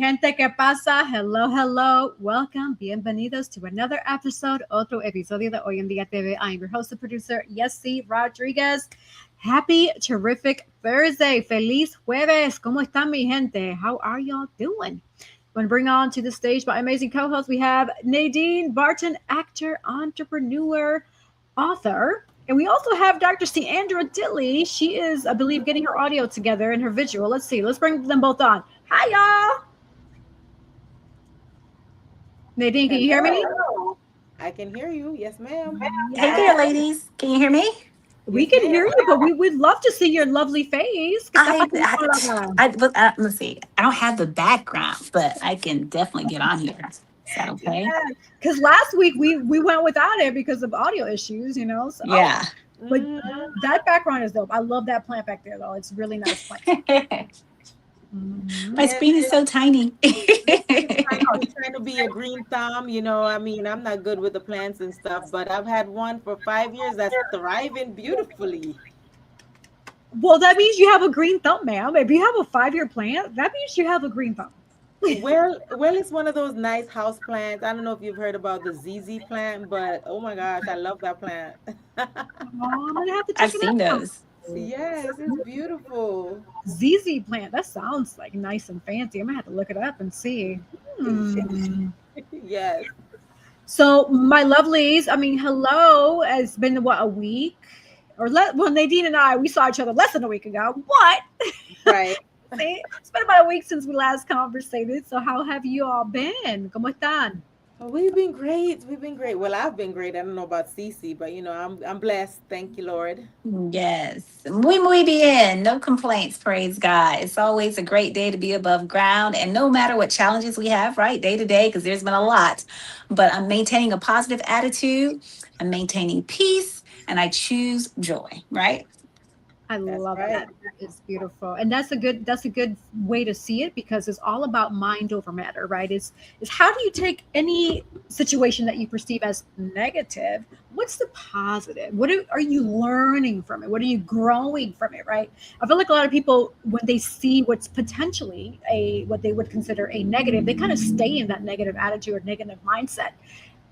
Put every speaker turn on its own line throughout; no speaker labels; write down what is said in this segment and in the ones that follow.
gente que pasa. Hello, hello. Welcome. Bienvenidos to another episode, otro episodio de Hoy En Día TV. I am your host and producer, Vely Rodriguez. Happy terrific Thursday. Feliz jueves. ¿Cómo están, mi gente? How are y'all doing? I'm going to bring on to the stage my amazing co-host. We have Nadine Barton, actor, entrepreneur, author. And we also have Dr. Sandra Dilly. She is, I believe, getting her audio together and her visual. Let's see. Let's bring them both on. Hi, y'all. Nadine, can you hear me?
I can hear you. Yes, ma'am.
Hey there, ladies. Can you hear me?
We can hear you, but we would love to see your lovely face.
Let's see. I don't have the background, but I can definitely get on here. Is that okay?
Because last week we went without it because of audio issues, you know. So,
yeah.
But that background is dope. I love that plant back there, though. It's really nice plant.
My screen is so tiny.
I'm trying to be a green thumb, you know. I mean, I'm not good with the plants and stuff, but I've had one for 5 years that's thriving beautifully.
Well, that means you have a green thumb, ma'am. If you have a 5-year plant, that means you have a green thumb.
Well, it's one of those nice house plants. I don't know if you've heard about the ZZ plant, but oh my gosh, I love that plant.
I'm gonna have to check
I've seen those.
Yes, it's beautiful.
ZZ plant. That sounds like nice and fancy. I'm gonna have to look it up and see.
Yes.
So my lovelies, I mean, hello. It's been a week, well, Nadine and I, we saw each other less than a week ago. What?
Right.
See, it's been about a week since we last conversated. So how have you all been? ¿Cómo están?
We've been great. Well, I've been great. I don't know about Cece, but you know, I'm blessed. Thank you, Lord.
Yes. Muy bien. No complaints. Praise God. It's always a great day to be above ground. And no matter what challenges we have, right, day to day, because there's been a lot, but I'm maintaining a positive attitude. I'm maintaining peace, and I choose joy, right?
I love that. That is beautiful. And that's a good way to see it, because it's all about mind over matter, right? It's how do you take any situation that you perceive as negative? What's the positive? What are you learning from it? What are you growing from it, right? I feel like a lot of people, when they see what's potentially what they would consider a negative, they kind of stay in that negative attitude or negative mindset.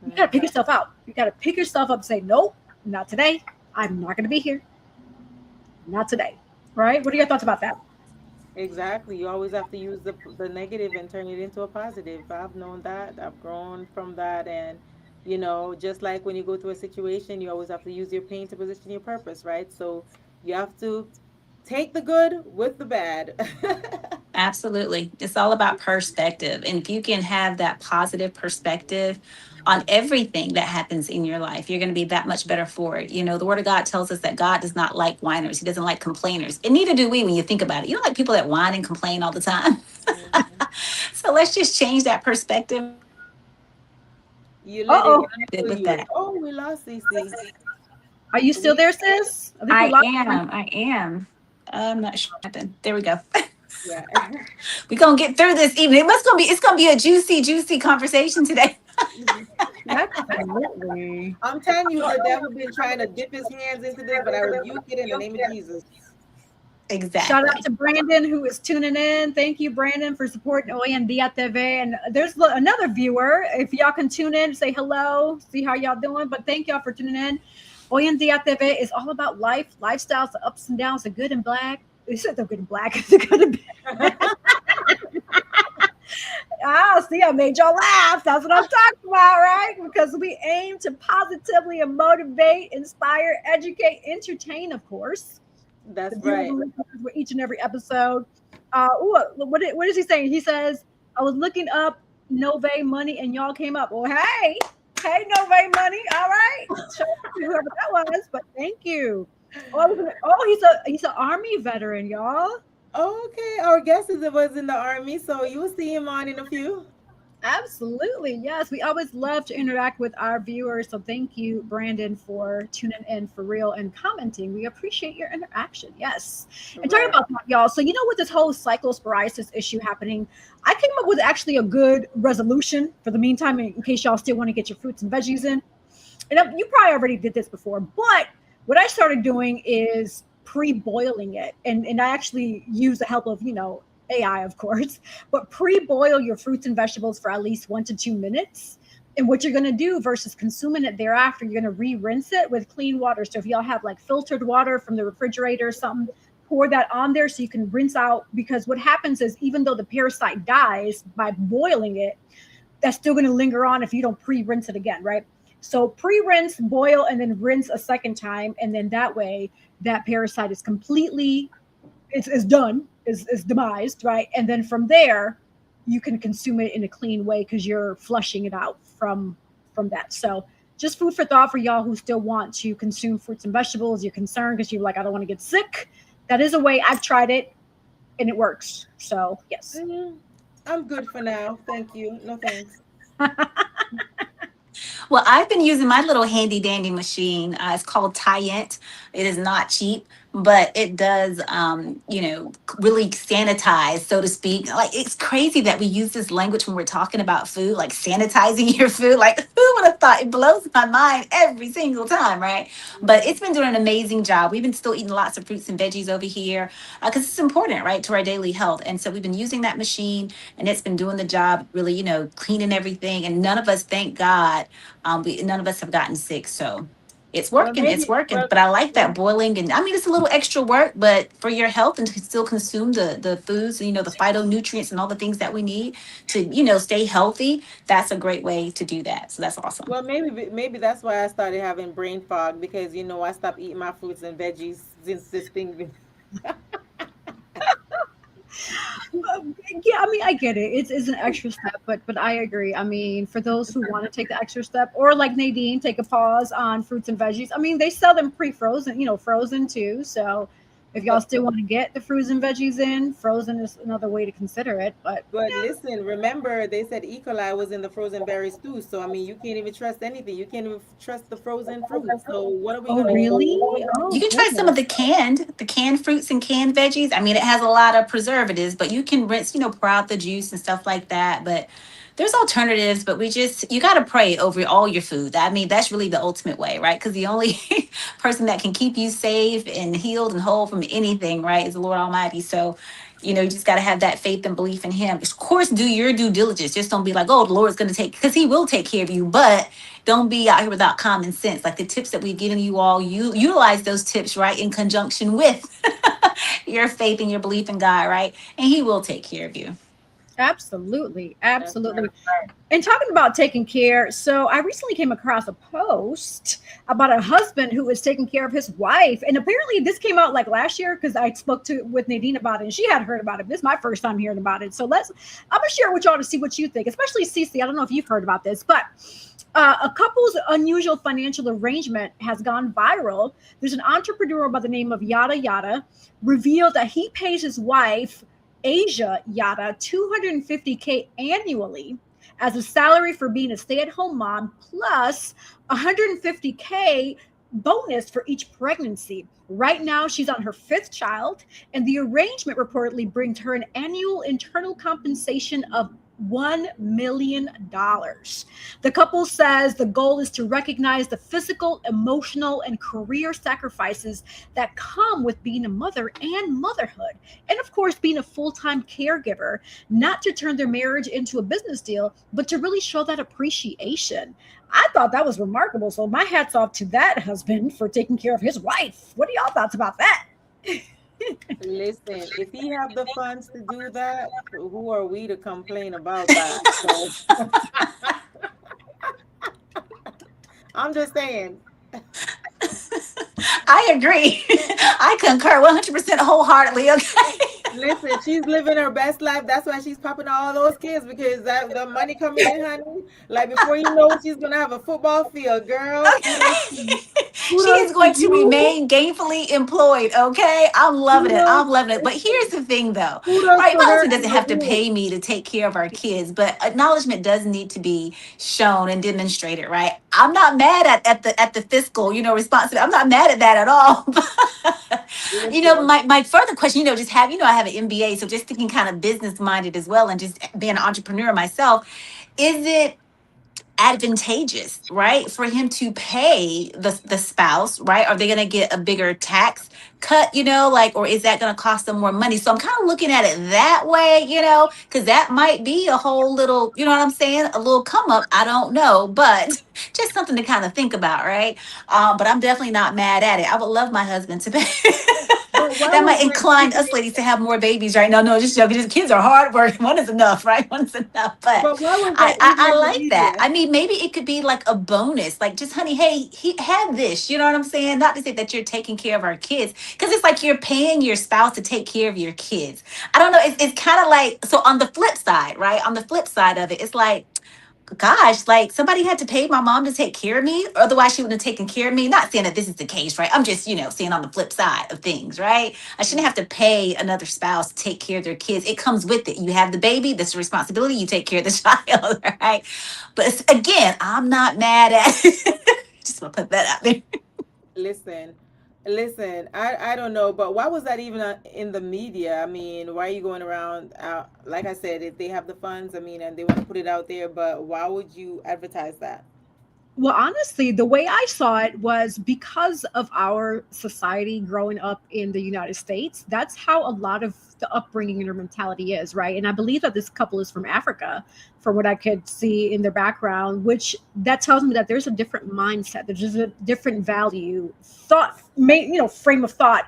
You got to pick yourself out. You got to pick yourself up and say, nope, not today. I'm not going to be here. Not today, right? What are your thoughts about that?
Exactly. You always have to use the negative and turn it into a positive. I've known that. I've grown from that. And, you know, just like when you go through a situation, you always have to use your pain to position your purpose, right? So you have to take the good with the bad.
Absolutely. It's all about perspective. And if you can have that positive perspective on everything that happens in your life, you're going to be that much better for it. You know, the Word of God tells us that God does not like whiners. He doesn't like complainers. And neither do we when you think about it. You don't like people that whine and complain all the time. So let's just change that perspective.
You let it
with that.
Oh, we lost Cece.
Are you still there, sis?
I am. I'm not sure what happened. There we go.
Yeah.
We're going to get through this evening. It's going to be a juicy conversation today.
Absolutely.
I'm telling you, the devil been trying to dip his hands into this, but I rebuke it in the name of Jesus.
Exactly.
Shout out to Brandon, who is tuning in. Thank you, Brandon, for supporting Hoy En Día TV. And there's another viewer. If y'all can tune in, say hello, see how y'all doing. But thank y'all for tuning in. Hoy En Día TV is all about life, lifestyles, the ups and downs, the good and black. It's the good and black. The good and bad. See, I made y'all laugh. That's what I'm talking about, right? Because we aim to positively motivate, inspire, educate, entertain, of course.
That's right.
For each and every episode. What is he saying? He says, I was looking up Nove Money and y'all came up. Well, hey, Nove Money. All right. Whoever that was, but thank you. He's an Army veteran, y'all.
Okay, our guest was in the Army, so you will see him on in a few.
Absolutely. Yes. We always love to interact with our viewers. So thank you, Brandon, for tuning in for real and commenting. We appreciate your interaction. Yes. And talking about that, y'all. So, you know, with this whole cyclosporiosis issue happening, I came up with actually a good resolution for the meantime, in case y'all still want to get your fruits and veggies in. And you probably already did this before, but what I started doing is pre-boiling it. And I actually use the help of, AI, of course, but pre-boil your fruits and vegetables for at least 1 to 2 minutes. And what you're going to do versus consuming it thereafter, you're going to re-rinse it with clean water. So if y'all have like filtered water from the refrigerator or something, pour that on there so you can rinse out. Because what happens is, even though the parasite dies by boiling it, that's still going to linger on if you don't pre-rinse it again, right? So pre-rinse, boil, and then rinse a second time, and then that way that parasite is completely is done, is demised, right? And then from there, you can consume it in a clean way because you're flushing it out from that. So just food for thought for y'all who still want to consume fruits and vegetables. You're concerned because you're like, I don't want to get sick. That is a way. I've tried it and it works. So yes.
I'm good for now. Thank you. No thanks.
Well, I've been using my little handy dandy machine. It's called Tyent. It is not cheap, but it does, really sanitize, so to speak. Like, it's crazy that we use this language when we're talking about food, like sanitizing your food. Like, who would have thought? It blows my mind every single time, right? But it's been doing an amazing job. We've been still eating lots of fruits and veggies over here because it's important, right, to our daily health. And so we've been using that machine, and it's been doing the job, really, cleaning everything. And none of us, thank God, none of us have gotten sick. So it's
Well,
working. It's
maybe,
working.
well,
But I like that boiling. And I mean, it's a little extra work, but for your health and to still consume the foods, the phytonutrients and all the things that we need to, stay healthy. That's a great way to do that. So that's awesome.
well, maybe that's why I started having brain fog because I stopped eating my fruits and veggies since this thing.
Yeah, I mean, I get it. It's an extra step, but I agree. I mean, for those who want to take the extra step, or like Nadine, take a pause on fruits and veggies. I mean, they sell them pre-frozen, frozen too. So if y'all still want to get the fruits and veggies in, frozen is another way to consider it. But
But
yeah,
listen, remember they said E. coli was in the frozen berries too. So I mean, you can't even trust anything. You can't even trust the frozen fruit. So what are we
oh
gonna
really?
do?
You
Oh
can try some of
goodness.
the canned fruits and canned veggies. I mean, it has a lot of preservatives, but you can rinse, pour out the juice and stuff like that. But there's alternatives, but you got to pray over all your food. I mean, that's really the ultimate way, right? Because the only person that can keep you safe and healed and whole from anything, right, is the Lord Almighty. So, you just got to have that faith and belief in Him. Of course, do your due diligence. Just don't be like, oh, the Lord's going to because He will take care of you. But don't be out here without common sense. Like the tips that we've given you all, you utilize those tips, right, in conjunction with your faith and your belief in God, right? And He will take care of you.
Absolutely,
That's right.
absolutely. And talking about taking care, so I recently came across a post about a husband who was taking care of his wife, and apparently this came out like last year because I spoke to with Nadine about it, and she had heard about it. This is my first time hearing about it, so I'm gonna share it with y'all to see what you think, especially Cece. I don't know if you've heard about this, but a couple's unusual financial arrangement has gone viral. There's an entrepreneur by the name of Yada Yada revealed that he pays his wife Asia Yada $250K annually as a salary for being a stay-at-home mom, plus $150K bonus for each pregnancy. Right now, she's on her fifth child, and the arrangement reportedly brings her an annual internal compensation of $1 million. The couple says the goal is to recognize the physical, emotional, and career sacrifices that come with being a mother and motherhood. And of course, being a full-time caregiver, not to turn their marriage into a business deal, but to really show that appreciation. I thought that was remarkable. So my hat's off to that husband for taking care of his wife. What are y'all thoughts about that?
Listen, if he have the funds to do that, who are we to complain about that? So I'm just saying.
I agree. I concur 100% wholeheartedly. Okay.
Listen, she's living her best life. That's why she's popping all those kids because the money coming in, honey. Like before you know it, she's gonna have a football field, girl.
Okay. She
Kudos
is
to
going to
you.
remain gainfully employed. Okay. I'm loving it.
Kudos,
I'm loving it. But here's the thing though,
kudos
right?
to
My
her
husband
and
doesn't
her
have to
kids.
pay me to take care of our kids, but acknowledgement does need to be shown and demonstrated, right? I'm not mad at the fiscal, responsibility. I'm not mad at that at all.
Listen,
My further question, just I have an MBA, so just thinking kind of business minded as well, and just being an entrepreneur myself, is it advantageous, right, for him to pay the spouse, right? Are they going to get a bigger tax cut, like, or is that going to cost them more money? So I'm kind of looking at it that way, because that might be a whole little, you know what I'm saying, a little come up. I don't know, but just something to kind of think about, right? But I'm definitely not mad at it. I would love my husband to pay.
But why
That
was
might
that
incline
even?
us ladies to have more babies, right? No, just joking. Just kids are hard work. One is enough, right? One is enough. But
But why was
I,
that
I
even
I
in the
like that.
media?
I mean, maybe it could be like a bonus, like just honey, hey, he had this. You know what I'm saying? Not to say that you're taking care of our kids, because it's like you're paying your spouse to take care of your kids. I don't know. It's kind of like, so on the flip side, right? On the flip side of it, it's like, gosh, like somebody had to pay my mom to take care of me, otherwise she wouldn't have taken care of me. Not saying that this is the case, right? I'm just, saying on the flip side of things, right? I shouldn't have to pay another spouse to take care of their kids. It comes with it. You have the baby, that's a responsibility. You take care of the child, right? But again, I'm not mad at it. Just want to put that out there.
Listen, listen. I don't know, but why was that even in the media? I mean, why are you going around? Like I said, if they have the funds, I mean, and they want to put it out there, but why would you advertise that?
Well, honestly, the way I saw it was because of our society growing up in the United States. That's how a lot of the upbringing and their mentality is, right? And I believe that this couple is from Africa, from what I could see in their background, which that tells me that there's a different mindset, there's a different value, thought, frame of thought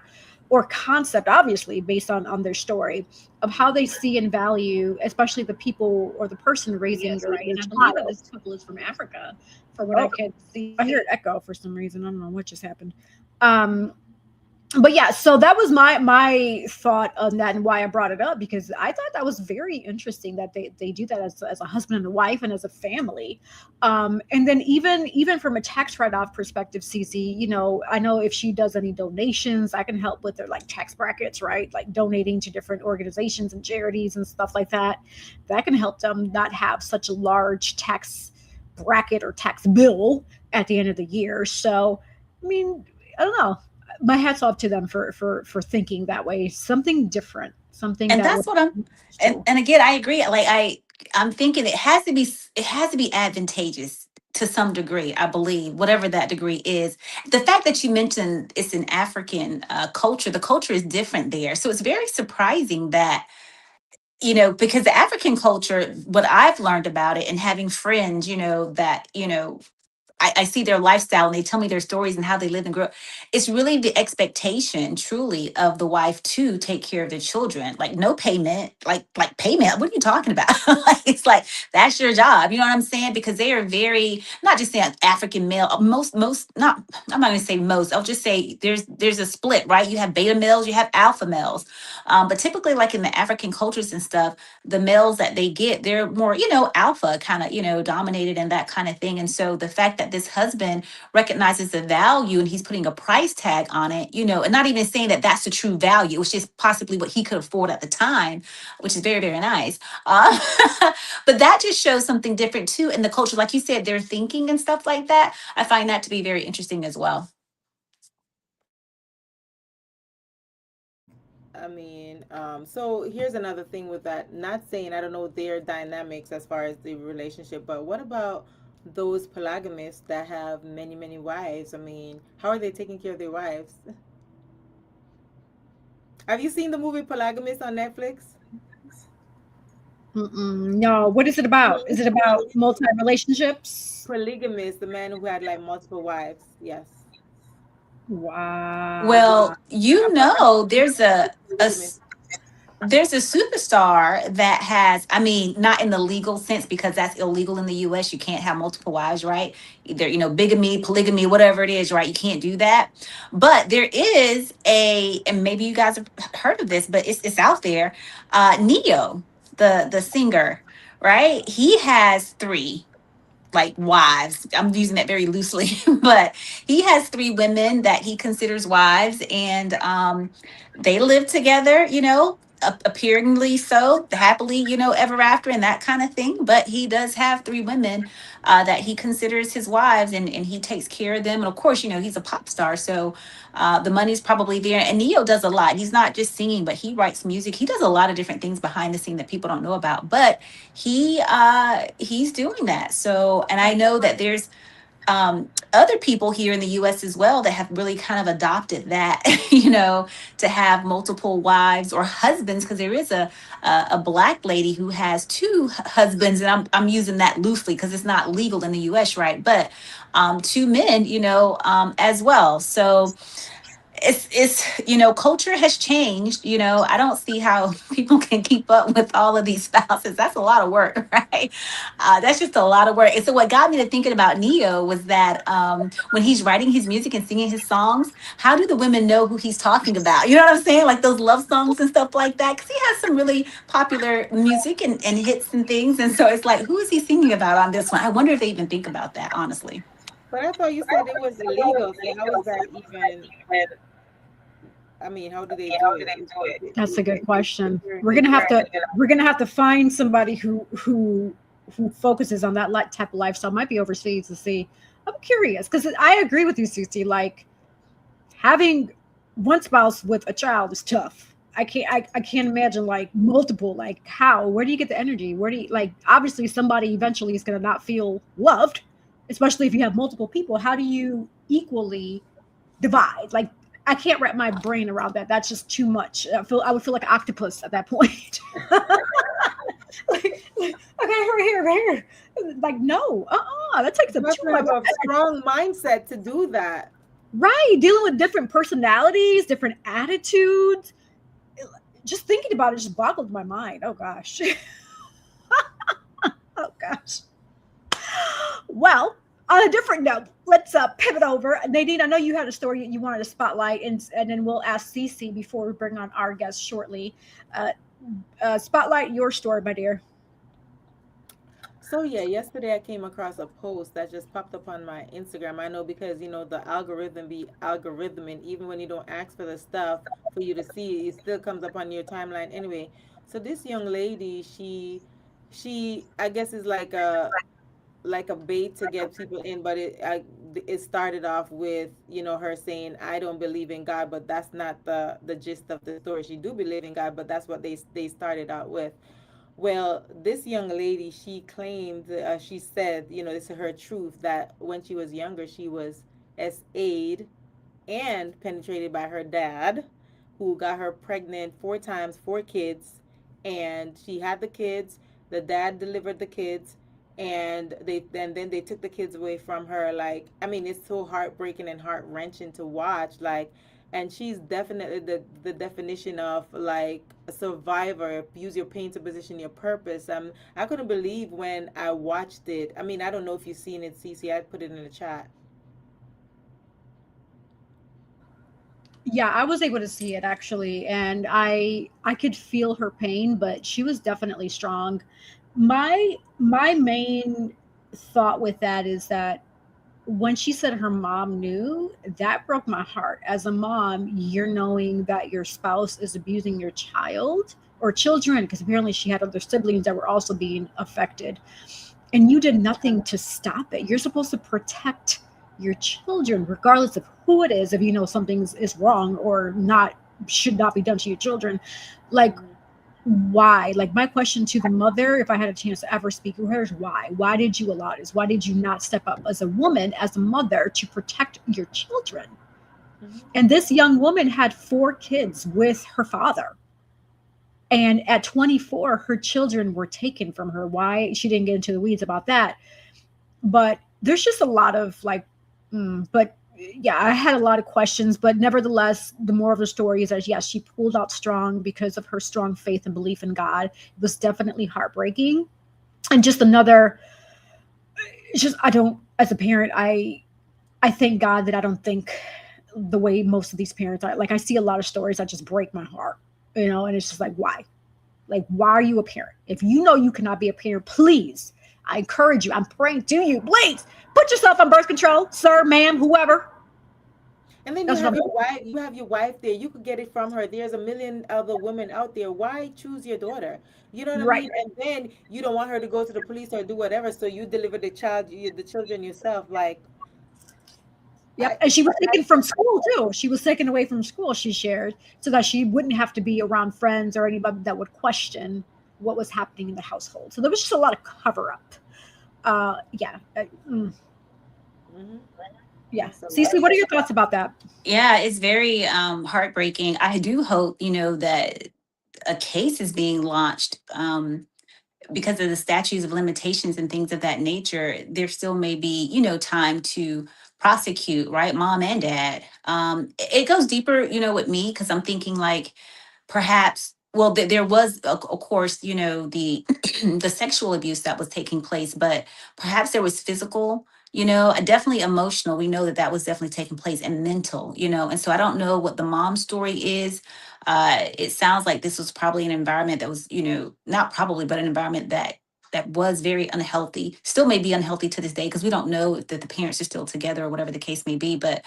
or concept, obviously based on their story of how they see and value, especially the people or the person raising
Yes, right.
their
And I believe that
child.
this couple is from Africa, from what I
Oh,
could see.
I hear an echo for some reason. I don't know what just happened. Um, but yeah, so that was my thought on that and why I brought it up, because I thought that was very interesting that they do that as a husband and a wife and as a family. And then even from a tax write-off perspective, Cece, I know if she does any donations, I can help with their like tax brackets, right? Like donating to different organizations and charities and stuff like that. That can help them not have such a large tax bracket or tax bill at the end of the year. So, I mean, I don't know, my hats off to them for thinking that way, something different, something
And
that
that's
was
what I'm, and
to.
and again, I agree. Like I'm thinking it has to be advantageous to some degree, I believe, whatever that degree is. The fact that you mentioned it's an African culture, the culture is different there. So it's very surprising that, because the African culture, what I've learned about it and having friends, that, I see their lifestyle and they tell me their stories and how they live and grow. It's really the expectation, truly, of the wife to take care of the children. Like no payment, like payment. What are you talking about? Like, it's like that's your job. You know what I'm saying? Because they are very, not just saying African male. Most not. I'm not going to say most. I'll just say there's a split, right? You have beta males, you have alpha males, but typically, like in the African cultures and stuff, the males that they get, they're more, alpha kind of, dominated and that kind of thing. And so the fact that this husband recognizes the value and he's putting a price tag on it, and not even saying that that's the true value, it was just possibly what he could afford at the time, which is very, very nice. Uh, but that just shows something different too in the culture. Like you said, their thinking and stuff like that. I find that to be very interesting as well.
I mean, so here's another thing with that. Not saying I don't know their dynamics as far as the relationship, but what about those polygamists that have many, many wives? I mean, how are they taking care of their wives? Have you seen the movie Polygamist on Netflix?
Mm-mm, no, what is it about? Is it about multi relationships?
Polygamist, the man who had like multiple wives. Yes. Have you?
Wow.
Well,
I'm not sure if it's
a
polygamist.
there's a superstar that has, I mean, not in the legal sense because that's illegal in the US. You can't have multiple wives, right? Either, bigamy, polygamy, whatever it is, right? You can't do that. But there is and maybe you guys have heard of this, but it's out there. Neo, the singer, right? He has three like wives. I'm using that very loosely, but he has three women that he considers wives, and they live together. appearingly so happily, you know, ever after and that kind of thing. But he does have three women that he considers his wives, and he takes care of them. And of course, you know, he's a pop star, so the money's probably there. And Neo does a lot. He's not just singing, but he writes music. He does a lot of different things behind the scene that people don't know about. But he's doing that. So, and I know that there's other people here in the US as well that have really kind of adopted that, you know, to have multiple wives or husbands, because there is a black lady who has two husbands, and I'm using that loosely because it's not legal in the US, right? But two men, you know, as well. So it's you know, culture has changed. You know, I don't see how people can keep up with all of these spouses. That's a lot of work, right? That's just a lot of work. And so what got me to thinking about Neo was that when he's writing his music and singing his songs, how do the women know who he's talking about? You know what I'm saying? Like those love songs and stuff like that, because he has some really popular music and hits and things. And so it's like, who is he singing about on this one? I wonder if they even think about that, honestly.
But I thought you said it was illegal. So how is that even? I mean, how do they do it?
That's a good question. We're gonna have to find somebody who focuses on that type of lifestyle. Might be overseas to see. I'm curious because I agree with you, Susie. Like having one spouse with a child is tough. I can't imagine like multiple. Like how? Where do you get the energy? Where do you like? Obviously, somebody eventually is gonna not feel loved, especially if you have multiple people. How do you equally divide? Like I can't wrap my brain around that. That's just too much. I would feel like an octopus at that point. Okay, right here. Like no, that takes up too much.
A strong mindset to do that.
Right, dealing with different personalities, different attitudes. Just thinking about it just boggled my mind. Oh gosh. Oh gosh. Well, on a different note, let's pivot over. Nadine, I know you had a story you wanted to spotlight, and then we'll ask Cece before we bring on our guest shortly. Spotlight your story, my dear.
So yeah, yesterday I came across a post that just popped up on my Instagram. I know because, you know, the algorithm be algorithming. Even when you don't ask for the stuff for you to see, it still comes up on your timeline anyway. So this young lady, she I guess is like a bait to get people in, but it started off with, you know, her saying, I don't believe in God, but that's not the gist of the story. She do believe in God, but that's what they started out with. Well, this young lady, she claimed, she said, you know, this is her truth, that when she was younger, she was SA'd and penetrated by her dad, who got her pregnant 4 times, 4 kids, and she had the kids. The dad delivered the kids, and then they took the kids away from her. Like, I mean, it's so heartbreaking and heart-wrenching to watch. Like, and she's definitely the definition of like a survivor. Use your pain to position your purpose. I couldn't believe when I watched it. I mean, I don't know if you've seen it, Cece. I put it in the chat.
Yeah, I was able to see it actually, and I could feel her pain, but she was definitely strong. My main thought with that is that when she said her mom knew, that broke my heart. As a mom, you're knowing that your spouse is abusing your child or children, because apparently she had other siblings that were also being affected, and you did nothing to stop it. You're supposed to protect your children, regardless of who it is. If you know something is wrong or not, should not be done to your children, like why? Like my question to the mother, if I had a chance to ever speak with her, is why did you allow this? Why did you not step up as a woman, as a mother, to protect your children? And this young woman had 4 kids with her father, and at 24 her children were taken from her. Why? She didn't get into the weeds about that, but there's just a lot of like but yeah, I had a lot of questions, but nevertheless, the moral of the story is that yes, she pulled out strong because of her strong faith and belief in God. It was definitely heartbreaking. And just another, it's just, I don't, as a parent, I thank God that I don't think the way most of these parents are. Like I see a lot of stories that just break my heart, you know, and it's just like, why? Like, why are you a parent? If you know you cannot be a parent, please, I encourage you, I'm praying to you, please put yourself on birth control, sir, ma'am, whoever.
And then you
That's what
have
I'm
your wife, you have your wife there. You could get it from her. There's a million other women out there. Why choose your daughter? You know what I
right.
mean? And then you don't want her to go to the police or do whatever, so you deliver the child, the children yourself. Like,
Yep.
I,
And she was taken
I
from school too. She was taken away from school, she shared, so that she wouldn't have to be around friends or anybody that would question what was happening in the household. So there was just a lot of cover up. Yeah.
mhm,
Yeah.
it's a lot.
Cece, what are your thoughts about that?
Yeah, it's very heartbreaking. I do hope, that a case is being launched, because of the statutes of limitations and things of that nature. There still may be, time to prosecute, right? Mom and dad. It goes deeper, with me, because I'm thinking like, perhaps, well, there was, of course, the the sexual abuse that was taking place, but perhaps there was physical, definitely emotional. We know that that was definitely taking place, and mental, and so I don't know what the mom story is. It sounds like this was probably an environment that was, not probably, but an environment that was very unhealthy, still may be unhealthy to this day, because we don't know if that the parents are still together or whatever the case may be. But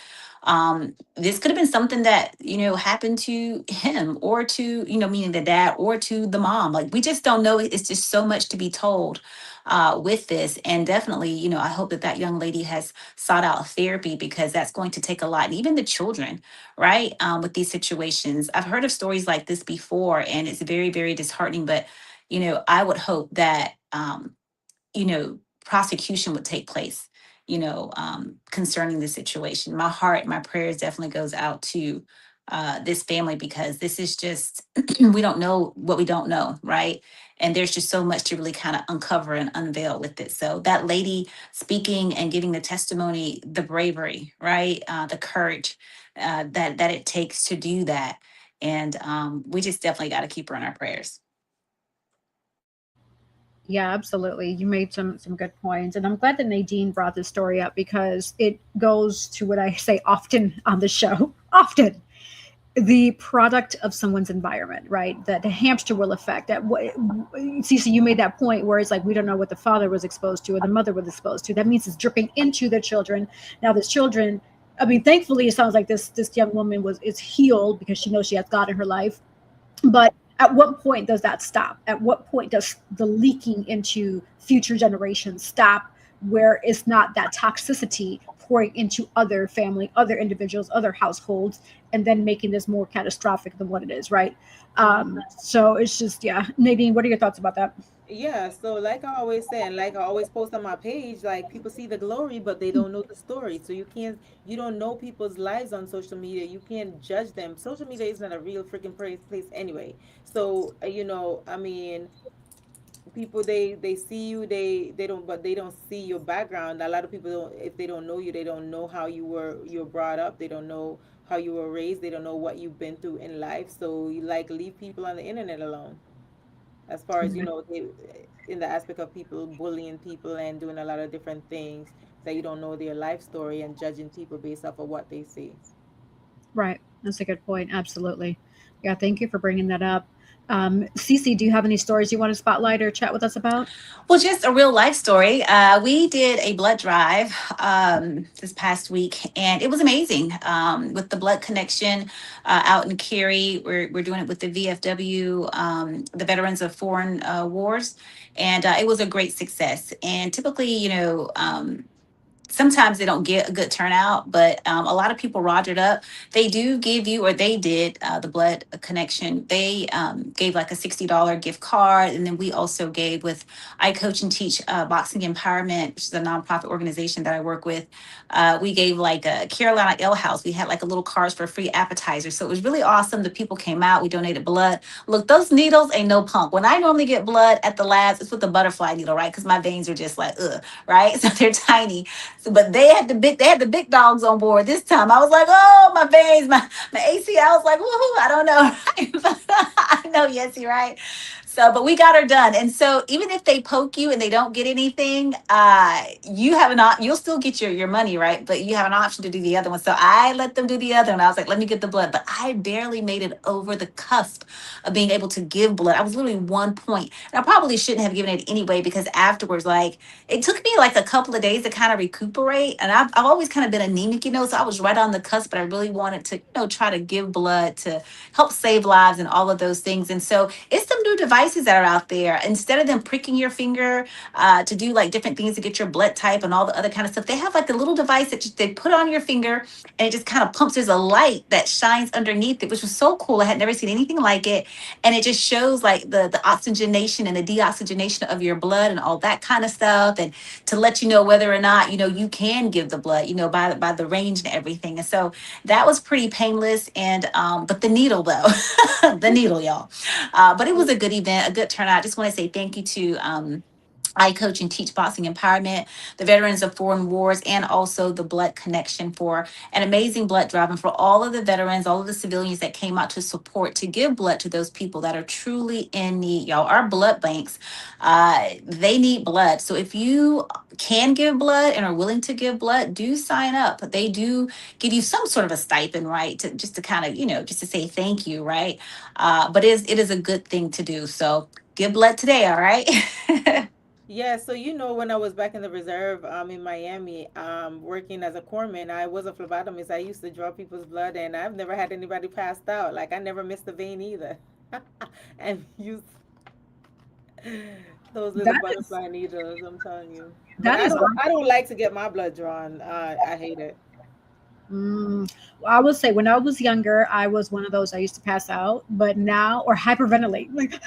this could have been something that, happened to him, or to, meaning the dad, or to the mom. Like, we just don't know. It's just so much to be told with this. And definitely, I hope that that young lady has sought out therapy, because that's going to take a lot. And even the children, right? With these situations, I've heard of stories like this before, and it's very, very disheartening. But, I would hope that, prosecution would take place, concerning the situation. My heart, my prayers definitely goes out to this family, because this is just, we don't know what we don't know, right? And there's just so much to really kind of uncover and unveil with it. So that lady speaking and giving the testimony, the bravery, right? The courage that it takes to do that. And we just definitely got to keep her in our prayers.
Yeah, absolutely. You made some good points, and I'm glad that Nadine brought this story up because it goes to what I say often on the show. Often, the product of someone's environment, right? That the hamster wheel effect. That Cece, you made that point where it's like we don't know what the father was exposed to or the mother was exposed to. That means it's dripping into the children. Now, this children. I mean, thankfully, it sounds like this young woman is healed because she knows she has God in her life, but at what point does that stop? At what point does the leaking into future generations stop, where it's not that toxicity pouring into other family, other individuals, other households, and then making this more catastrophic than what it is, right? So it's just, yeah. Nadine, what are your thoughts about that?
Yeah, so like I always say, and like I always post on my page, like people see the glory, but they don't know the story. So you don't know people's lives on social media. You can't judge them. Social media is not a real freaking place anyway. So, I mean, people they see you, they don't, but they don't see your background. A lot of people don't, if they don't know you, they don't know how you're brought up. They don't know how you were raised. They don't know what you've been through in life. So you like leave people on the internet alone, as far as in the aspect of people bullying people and doing a lot of different things, that you don't know their life story and judging people based off of what they see.
Right. That's a good point. Absolutely. Yeah. Thank you for bringing that up. Cece, do you have any stories you want to spotlight or chat with us about?
Well, just a real life story. We did a blood drive this past week, and it was amazing. With the blood connection out in Cary, we're doing it with the VFW, the Veterans of Foreign Wars, and it was a great success. And typically, sometimes they don't get a good turnout, but a lot of people rogered up. They do give you, or they did, the blood connection. They gave like a $60 gift card. And then we also gave with I Coach and Teach Boxing Empowerment, which is a nonprofit organization that I work with. We gave like a Carolina Ale House. We had like a little cards for free appetizers. So it was really awesome. The people came out. We donated blood. Look, those needles ain't no punk. When I normally get blood at the labs, it's with a butterfly needle, right? Because my veins are just like, ugh, right? So they're tiny. So, but they had the big dogs on board this time. I was like, oh, my veins, my AC. I was like, woohoo, I don't know. I know, yes, you're right. So, but we got her done. And so even if they poke you and they don't get anything, you have you'll still get your money, right? But you have an option to do the other one. So I let them do the other one. I was like, let me get the blood. But I barely made it over the cusp of being able to give blood. I was literally 1 point. And I probably shouldn't have given it anyway, because afterwards, like, it took me like a couple of days to kind of recuperate. And I've always kind of been anemic, so I was right on the cusp, but I really wanted to, try to give blood to help save lives and all of those things. And so it's some new devices that are out there. Instead of them pricking your finger to do like different things to get your blood type and all the other kind of stuff, they have like a little device that they put on your finger, and it just kind of pumps. There's a light that shines underneath it, which was so cool. I had never seen anything like it. And it just shows like the oxygenation and the deoxygenation of your blood and all that kind of stuff. And to let you know whether or not, you can give the blood, by the range and everything. And so that was pretty painless. And but the needle though, the needle, y'all. But it was a good event, a good turnout. I just want to say thank you to I coach and teach boxing empowerment, the Veterans of Foreign Wars, and also the Blood Connection for an amazing blood drive. And for all of the veterans, all of the civilians that came out to support, to give blood to those people that are truly in need. Y'all, our blood banks, they need blood. So if you can give blood and are willing to give blood, do sign up. They do give you some sort of a stipend, right? Just to kind of, just to say thank you, right? But it is a good thing to do. So give blood today, all right?
Yeah, so when I was back in the reserve in Miami, working as a corpsman, I was a phlebotomist. I used to draw people's blood, and I've never had anybody passed out. Like, I never missed a vein either. And use those little
That is
butterfly needles, I'm telling you. But
that is
I don't like to get my blood drawn. I hate it.
I would say when I was younger, I was one of those I used to pass out, but now, or hyperventilate. Like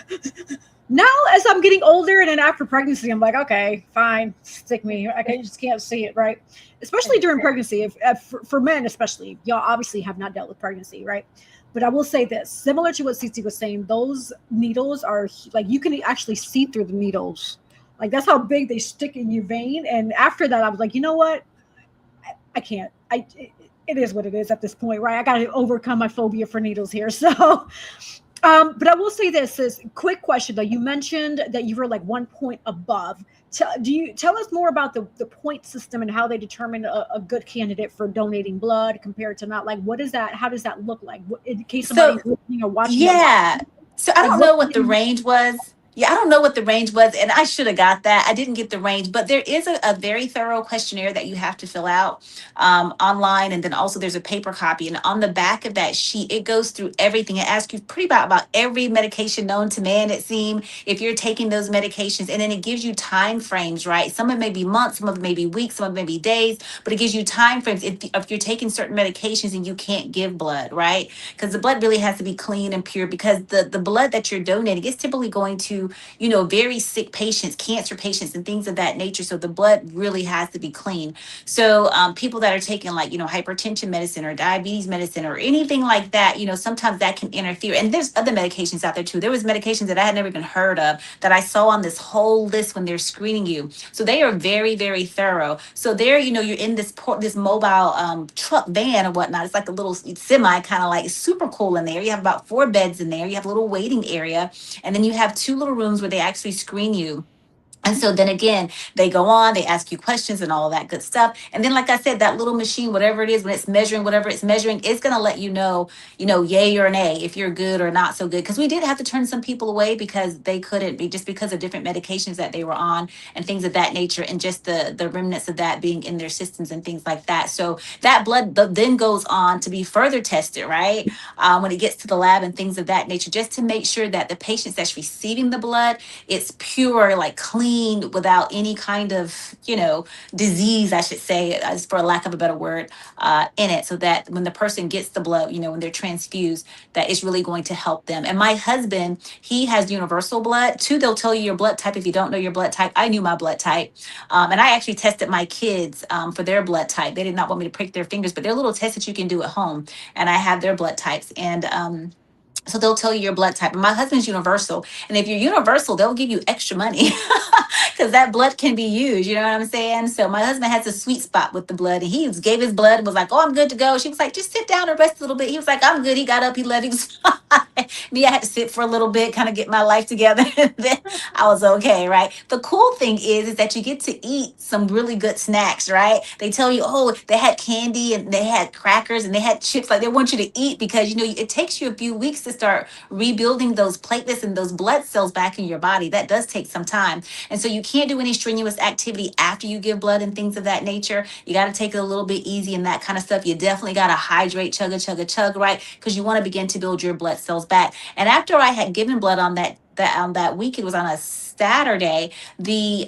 now, as I'm getting older and then after pregnancy, I'm like, okay, fine, stick me. Just can't see it, right? Especially during pregnancy. If for men, especially, y'all obviously have not dealt with pregnancy, right? But I will say this, similar to what Cici was saying, those needles are like you can actually see through the needles. Like that's how big they stick in your vein. And after that, I was like, you know what? I can't. It is what it is at this point, right? I got to overcome my phobia for needles here. So, but I will say this is quick question though. You mentioned that you were like 1 point above. Do you tell us more about the point system and how they determine a good candidate for donating blood compared to not? Like, what is that? How does that look like? In case somebody's listening or watching?
Yeah. So I
Like,
don't know what the range was. Yeah, I don't know what the range was, and I should have got that. I didn't get the range, but there is a very thorough questionnaire that you have to fill out online, and then also there's a paper copy. And on the back of that sheet, it goes through everything. It asks you pretty about every medication known to man, it seems, if you're taking those medications, and then it gives you time frames, right? Some of it may be months, some of it may be weeks, some of it may be days, but it gives you time frames if you're taking certain medications and you can't give blood, right? Because the blood really has to be clean and pure, because the blood that you're donating is typically going to very sick patients, cancer patients, and things of that nature. So the blood really has to be clean. So people that are taking like, hypertension medicine or diabetes medicine or anything like that, sometimes that can interfere. And there's other medications out there too. There was medications that I had never even heard of that I saw on this whole list when they're screening you. So they are very, very thorough. So there, you're in this mobile truck van or whatnot. It's like a little semi, kind of like super cool in there. You have about 4 beds in there. You have a little waiting area. And then you have 2 little rooms where they actually screen you. And so then again, they go on, they ask you questions and all that good stuff. And then, like I said, that little machine, whatever it is, when it's measuring, whatever it's measuring, it's going to let yay or nay, if you're good or not so good. Because we did have to turn some people away because they couldn't be, just because of different medications that they were on and things of that nature, and just the remnants of that being in their systems and things like that. So that blood then goes on to be further tested, right? When it gets to the lab and things of that nature, just to make sure that the patients that's receiving the blood, it's pure, like clean, without any kind of, disease, I should say, as for lack of a better word, in it. So that when the person gets the blood, when they're transfused, that it's really going to help them. And my husband, he has universal blood too. They'll tell you your blood type if you don't know your blood type. I knew my blood type. And I actually tested my kids for their blood type. They did not want me to prick their fingers, but they're little tests that you can do at home. And I have their blood types. And so they'll tell you your blood type. And my husband's universal. And if you're universal, they'll give you extra money because that blood can be used. You know what I'm saying? So my husband has a sweet spot with the blood. And he gave his blood and was like, oh, I'm good to go. She was like, just sit down and rest a little bit. He was like, I'm good. He got up, he left. He was fine. Me, I had to sit for a little bit, kind of get my life together, and then I was okay, right? The cool thing is that you get to eat some really good snacks, right? They tell you, oh, they had candy and they had crackers and they had chips. Like they want you to eat because it takes you a few weeks to start rebuilding those platelets and those blood cells back in your body. That does take some time, and so you can't do any strenuous activity after you give blood and things of that nature. You got to take it a little bit easy and that kind of stuff. You definitely got to hydrate, chug, right? Because you want to begin to build your blood cells back. And after I had given blood on that week, it was on a Saturday. The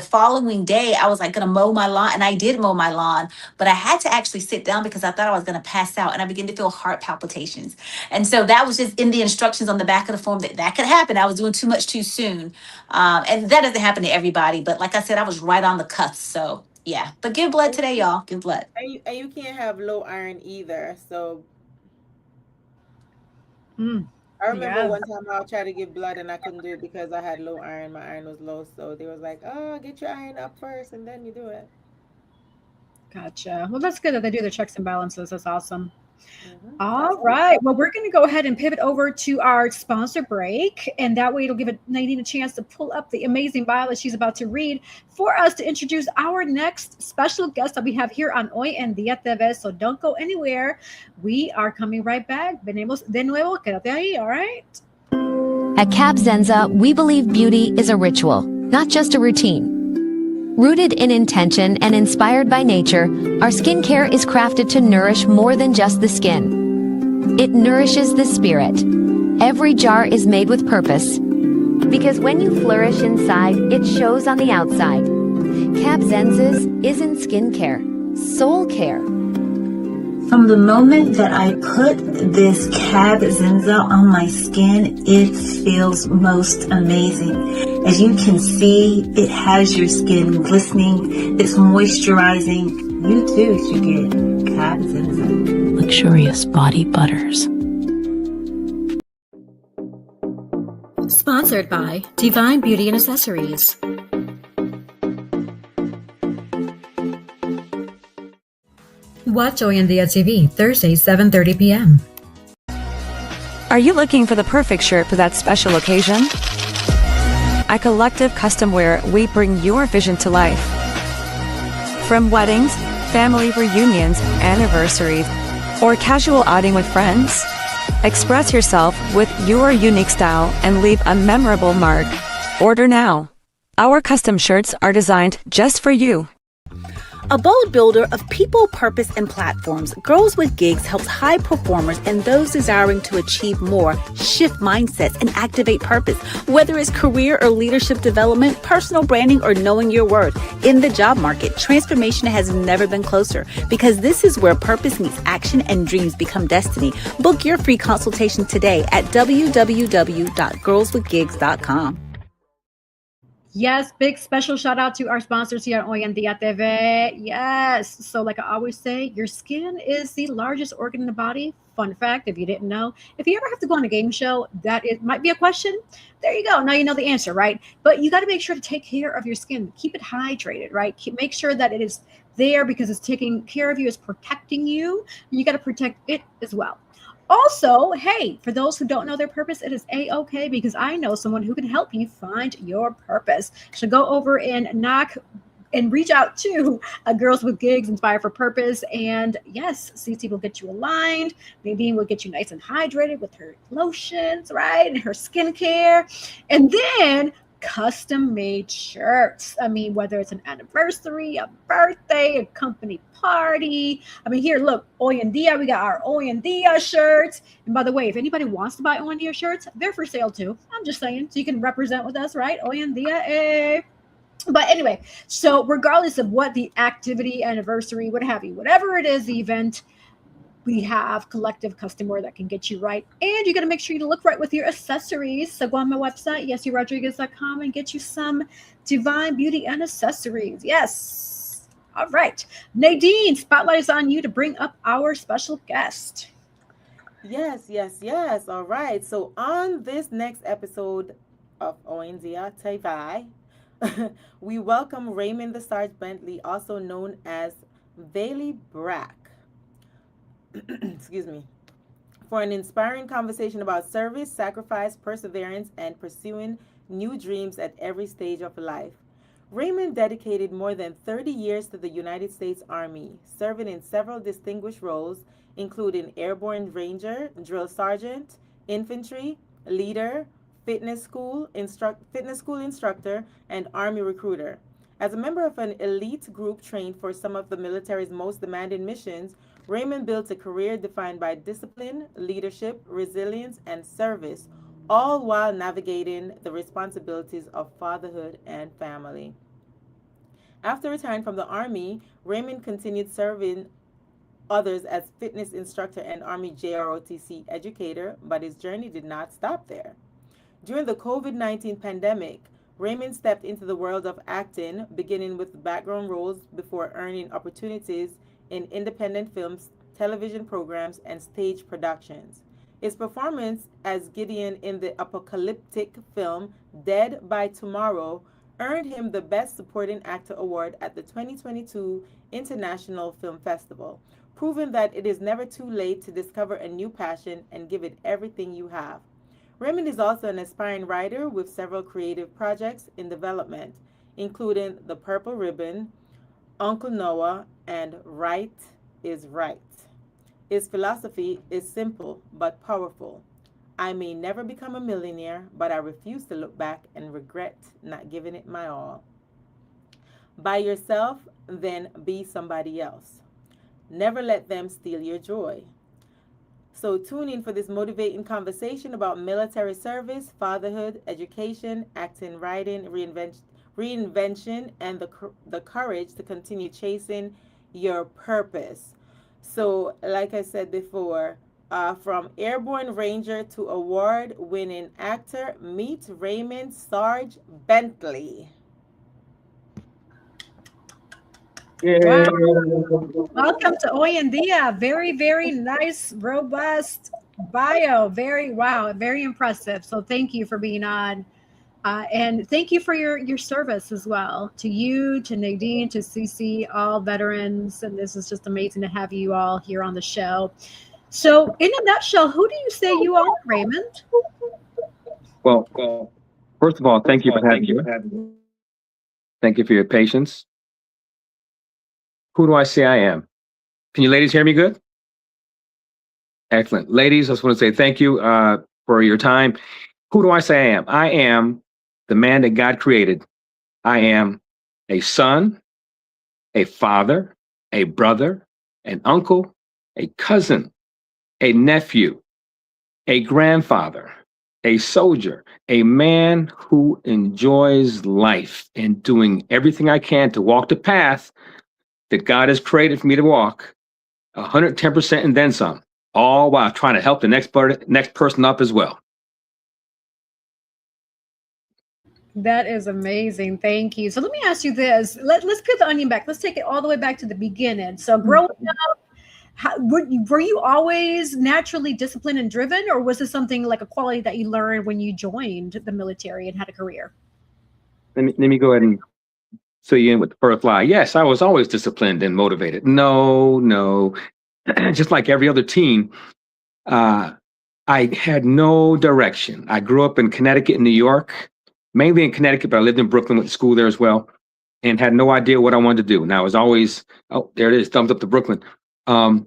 following day, I was like going to mow my lawn, and I did mow my lawn, but I had to actually sit down because I thought I was going to pass out, and I began to feel heart palpitations. And so that was just in the instructions on the back of the form that could happen. I was doing too much too soon. And that doesn't happen to everybody, but like I said, I was right on the cusp. So yeah, but give blood today, y'all. Give blood.
And you can't have low iron either. So I remember
Yeah.
one time I tried to give blood and I couldn't do it because I had low iron. My iron was low. So they was like, oh, get your iron up first and then you do it.
Gotcha. Well, that's good that they do the checks and balances. That's awesome.
Mhm.
All right. Well, we're going to go ahead and pivot over to our sponsor break. And that way it'll give Nadine a chance to pull up the amazing bio that she's about to read for us to introduce our next special guest that we have here on Hoy En Día TV. So don't go anywhere. We are coming right back. Venimos de nuevo. Quédate ahí. All right.
At Cab Zenza, we believe beauty is a ritual, not just a routine. Rooted in intention and inspired by nature, our skincare is crafted to nourish more than just the skin. It nourishes the spirit. Every jar is made with purpose. Because when you flourish inside, it shows on the outside. Cab Zenza's isn't skincare, soul care.
From the moment that I put this Cab Zenza on my skin, it feels most amazing. As you can see, it has your skin glistening, it's moisturizing. You too should get Cab Zenza.
Luxurious body butters.
Sponsored by Divine Beauty and Accessories. Watch Hoy En Día TV, Thursday, 7:30 p.m.
Are you looking for the perfect shirt for that special occasion? At Collective Custom Wear, we bring your vision to life. From weddings, family reunions, anniversaries, or casual outing with friends, express yourself with your unique style and leave a memorable mark. Order now. Our custom shirts are designed just for you.
A bold builder of people, purpose, and platforms, Girls with Gigs helps high performers and those desiring to achieve more shift mindsets and activate purpose. Whether it's career or leadership development, personal branding, or knowing your worth. In the job market, transformation has never been closer because this is where purpose meets action and dreams become destiny. Book your free consultation today at www.girlswithgigs.com.
Yes, big special shout out to our sponsors here at Hoy En Día TV. Yes. So like I always say, your skin is the largest organ in the body. Fun fact, if you didn't know. If you ever have to go on a game show, that it might be a question. There you go. Now you know the answer, right? But you got to make sure to take care of your skin. Keep it hydrated, right? Make sure that it is there because it's taking care of you, it's protecting you. You got to protect it as well. Also, hey, for those who don't know their purpose, it is A-okay because I know someone who can help you find your purpose. So go over and knock and reach out to Girls with Gigs, Inspire for Purpose. And yes, Cece will get you aligned. Nadine will get you nice and hydrated with her lotions, right? And her skincare. And then custom made shirts. I mean, whether it's an anniversary, a birthday, a company party. I mean, here, look, Hoy En Día, we got our Hoy En Día shirts. And by the way, if anybody wants to buy Hoy En Día shirts, they're for sale too. I'm just saying, so you can represent with us, right? Hoy En Día, eh? But anyway, so regardless of what the activity, anniversary, what have you, whatever it is, the event, we have collective custom wear that can get you right. And you got to make sure you look right with your accessories. So go on my website, yesyourodriguez.com, and get you some divine beauty and accessories. Yes. All right. Nadine, spotlight is on you to bring up our special guest.
Yes. All right. So on this next episode of Hoy En Día TV, we welcome Raymond the Sarge Bentley, also known as Vely Brack. Excuse me. for an inspiring conversation about service, sacrifice, perseverance, and pursuing new dreams at every stage of life. Raymond dedicated more than 30 years to the United States Army, serving in several distinguished roles, including Airborne Ranger, Drill Sergeant, Infantry Leader, Fitness School Instructor, and Army Recruiter. As a member of an elite group trained for some of the military's most demanding missions, Raymond built a career defined by discipline, leadership, resilience, and service, all while navigating the responsibilities of fatherhood and family. After retiring from the Army, Raymond continued serving others as fitness instructor and Army JROTC educator, but his journey did not stop there. During the COVID-19 pandemic, Raymond stepped into the world of acting, beginning with background roles before earning opportunities in independent films, television programs, and stage productions. His performance as Gideon in the apocalyptic film Dead by Tomorrow earned him the Best Supporting Actor Award at the 2022 International Film Festival, proving that it is never too late to discover a new passion and give it everything you have. Raymond is also an aspiring writer with several creative projects in development, including The Purple Ribbon, Uncle Noah, and Right is Right. His philosophy is simple but powerful. I may never become a millionaire, but I refuse to look back and regret not giving it my all. By yourself, then be somebody else. Never let them steal your joy. So tune in for this motivating conversation about military service, fatherhood, education, acting, writing, reinvention, and the courage to continue chasing your purpose. So, like I said before, from Airborne Ranger to award-winning actor, meet Raymond Sarge Bentley.
Wow. Welcome to Hoy En Día. Very, very nice, robust bio. Very impressive. So thank you for being on. And thank you for your service as well. To you, to Nadine, to CC, all veterans. And this is just amazing to have you all here on the show. So in a nutshell, who do you say you are, Raymond?
Well, first of all, thank you for having me. Thank you for your patience. Who do I say I am? Can you ladies hear me good? Excellent. Ladies, I just want to say thank you for your time. Who do I say I am? I am the man that God created. I am a son, a father, a brother, an uncle, a cousin, a nephew, a grandfather, a soldier, a man who enjoys life and doing everything I can to walk the path that God has created for me to walk 110% and then some, all while trying to help the next person up as well.
That is amazing. Thank you. So let me ask you this. Let's peel the onion back. Let's take it all the way back to the beginning. So growing up, were you always naturally disciplined and driven, or was it something like a quality that you learned when you joined the military and had a career?
Let me go ahead and fill you in with the first lie. Yes, I was always disciplined and motivated. No. Just like every other teen, I had no direction. I grew up in Connecticut and New York, mainly in Connecticut, but I lived in Brooklyn, went to school there as well, and had no idea what I wanted to do. Now I was always, oh, there it is, thumbs up to Brooklyn. I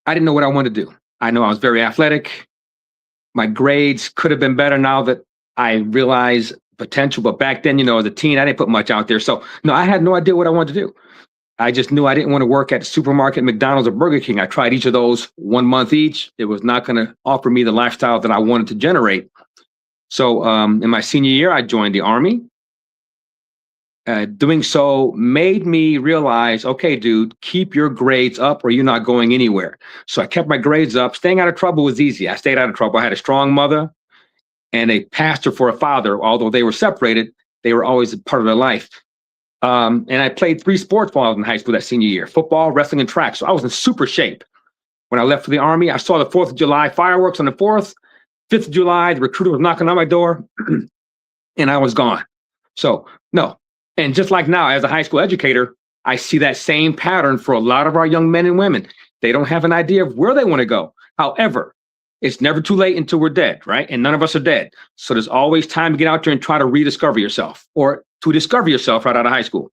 didn't know what I wanted to do. I know I was very athletic. My grades could have been better now that I realize potential, but back then, as a teen, I didn't put much out there. So no, I had no idea what I wanted to do. I just knew I didn't want to work at the supermarket, McDonald's, or Burger King. I tried each of those 1 month each. It was not going to offer me the lifestyle that I wanted to generate. So in my senior year, I joined the Army. Doing so made me realize, okay, dude, keep your grades up or you're not going anywhere. So I kept my grades up. Staying out of trouble was easy. I stayed out of trouble. I had a strong mother and a pastor for a father. Although they were separated, they were always a part of their life. And I played 3 sports while I was in high school that senior year: football, wrestling, and track. So I was in super shape. When I left for the Army, I saw the 4th of July fireworks on the 4th. 5th of July, the recruiter was knocking on my door and I was gone. So no. And just like now, as a high school educator, I see that same pattern for a lot of our young men and women. They don't have an idea of where they want to go. However, it's never too late until we're dead, right? And none of us are dead. So there's always time to get out there and try to rediscover yourself, or to discover yourself right out of high school.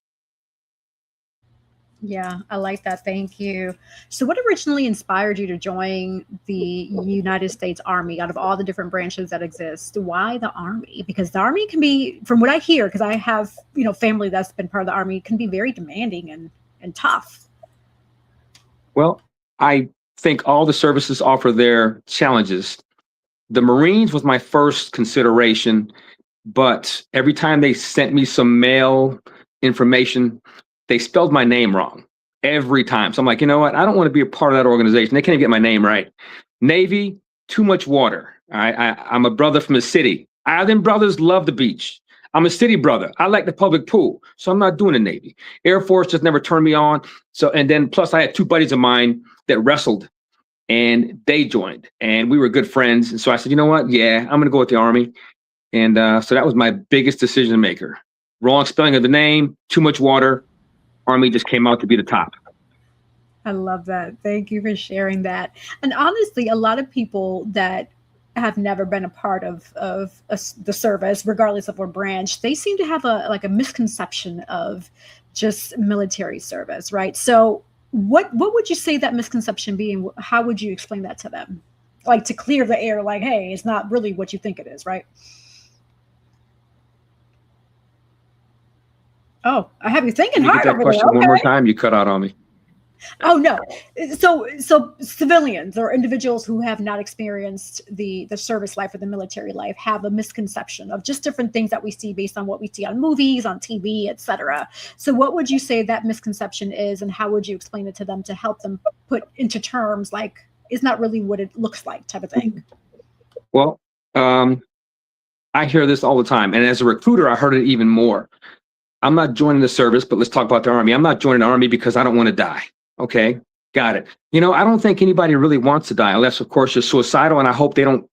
Yeah, I like that. Thank you. So what originally inspired you to join the United States Army out of all the different branches that exist? Why the Army? Because the Army can be, from what I hear, because I have, family that's been part of the Army, can be very demanding and tough.
Well, I think all the services offer their challenges. The Marines was my first consideration, but every time they sent me some mail information, they spelled my name wrong every time. So I'm like, you know what? I don't want to be a part of that organization. They can't even get my name right. Navy, too much water. All right. I'm a brother from the city. Island brothers love the beach. I'm a city brother. I like the public pool. So I'm not doing the Navy. Air Force just never turned me on. So, and then plus I had two buddies of mine that wrestled and they joined and we were good friends. And so I said, you know what? Yeah, I'm going to go with the Army. And so that was my biggest decision maker. Wrong spelling of the name, too much water. Army just came out to be the top.
I love that. Thank you for sharing that. And honestly, a lot of people that have never been a part of the service, regardless of what branch, they seem to have a misconception of just military service, right? So what would you say that misconception be, and how would you explain that to them? Like, to clear the air, like, hey, it's not really what you think it is, right? Oh, I have you thinking hard.
Get that question one more time. You cut out on me.
Oh no. So civilians or individuals who have not experienced the service life or the military life have a misconception of just different things that we see based on what we see on movies, on TV, etc. So what would you say that misconception is, and how would you explain it to them to help them put into terms like it's not really what it looks like type of thing?
Well, I hear this all the time, and as a recruiter, I heard it even more. I'm not joining the service, but let's talk about the Army. I'm not joining the Army because I don't want to die. Okay, got it. I don't think anybody really wants to die unless, of course, you're suicidal, and I hope they don't,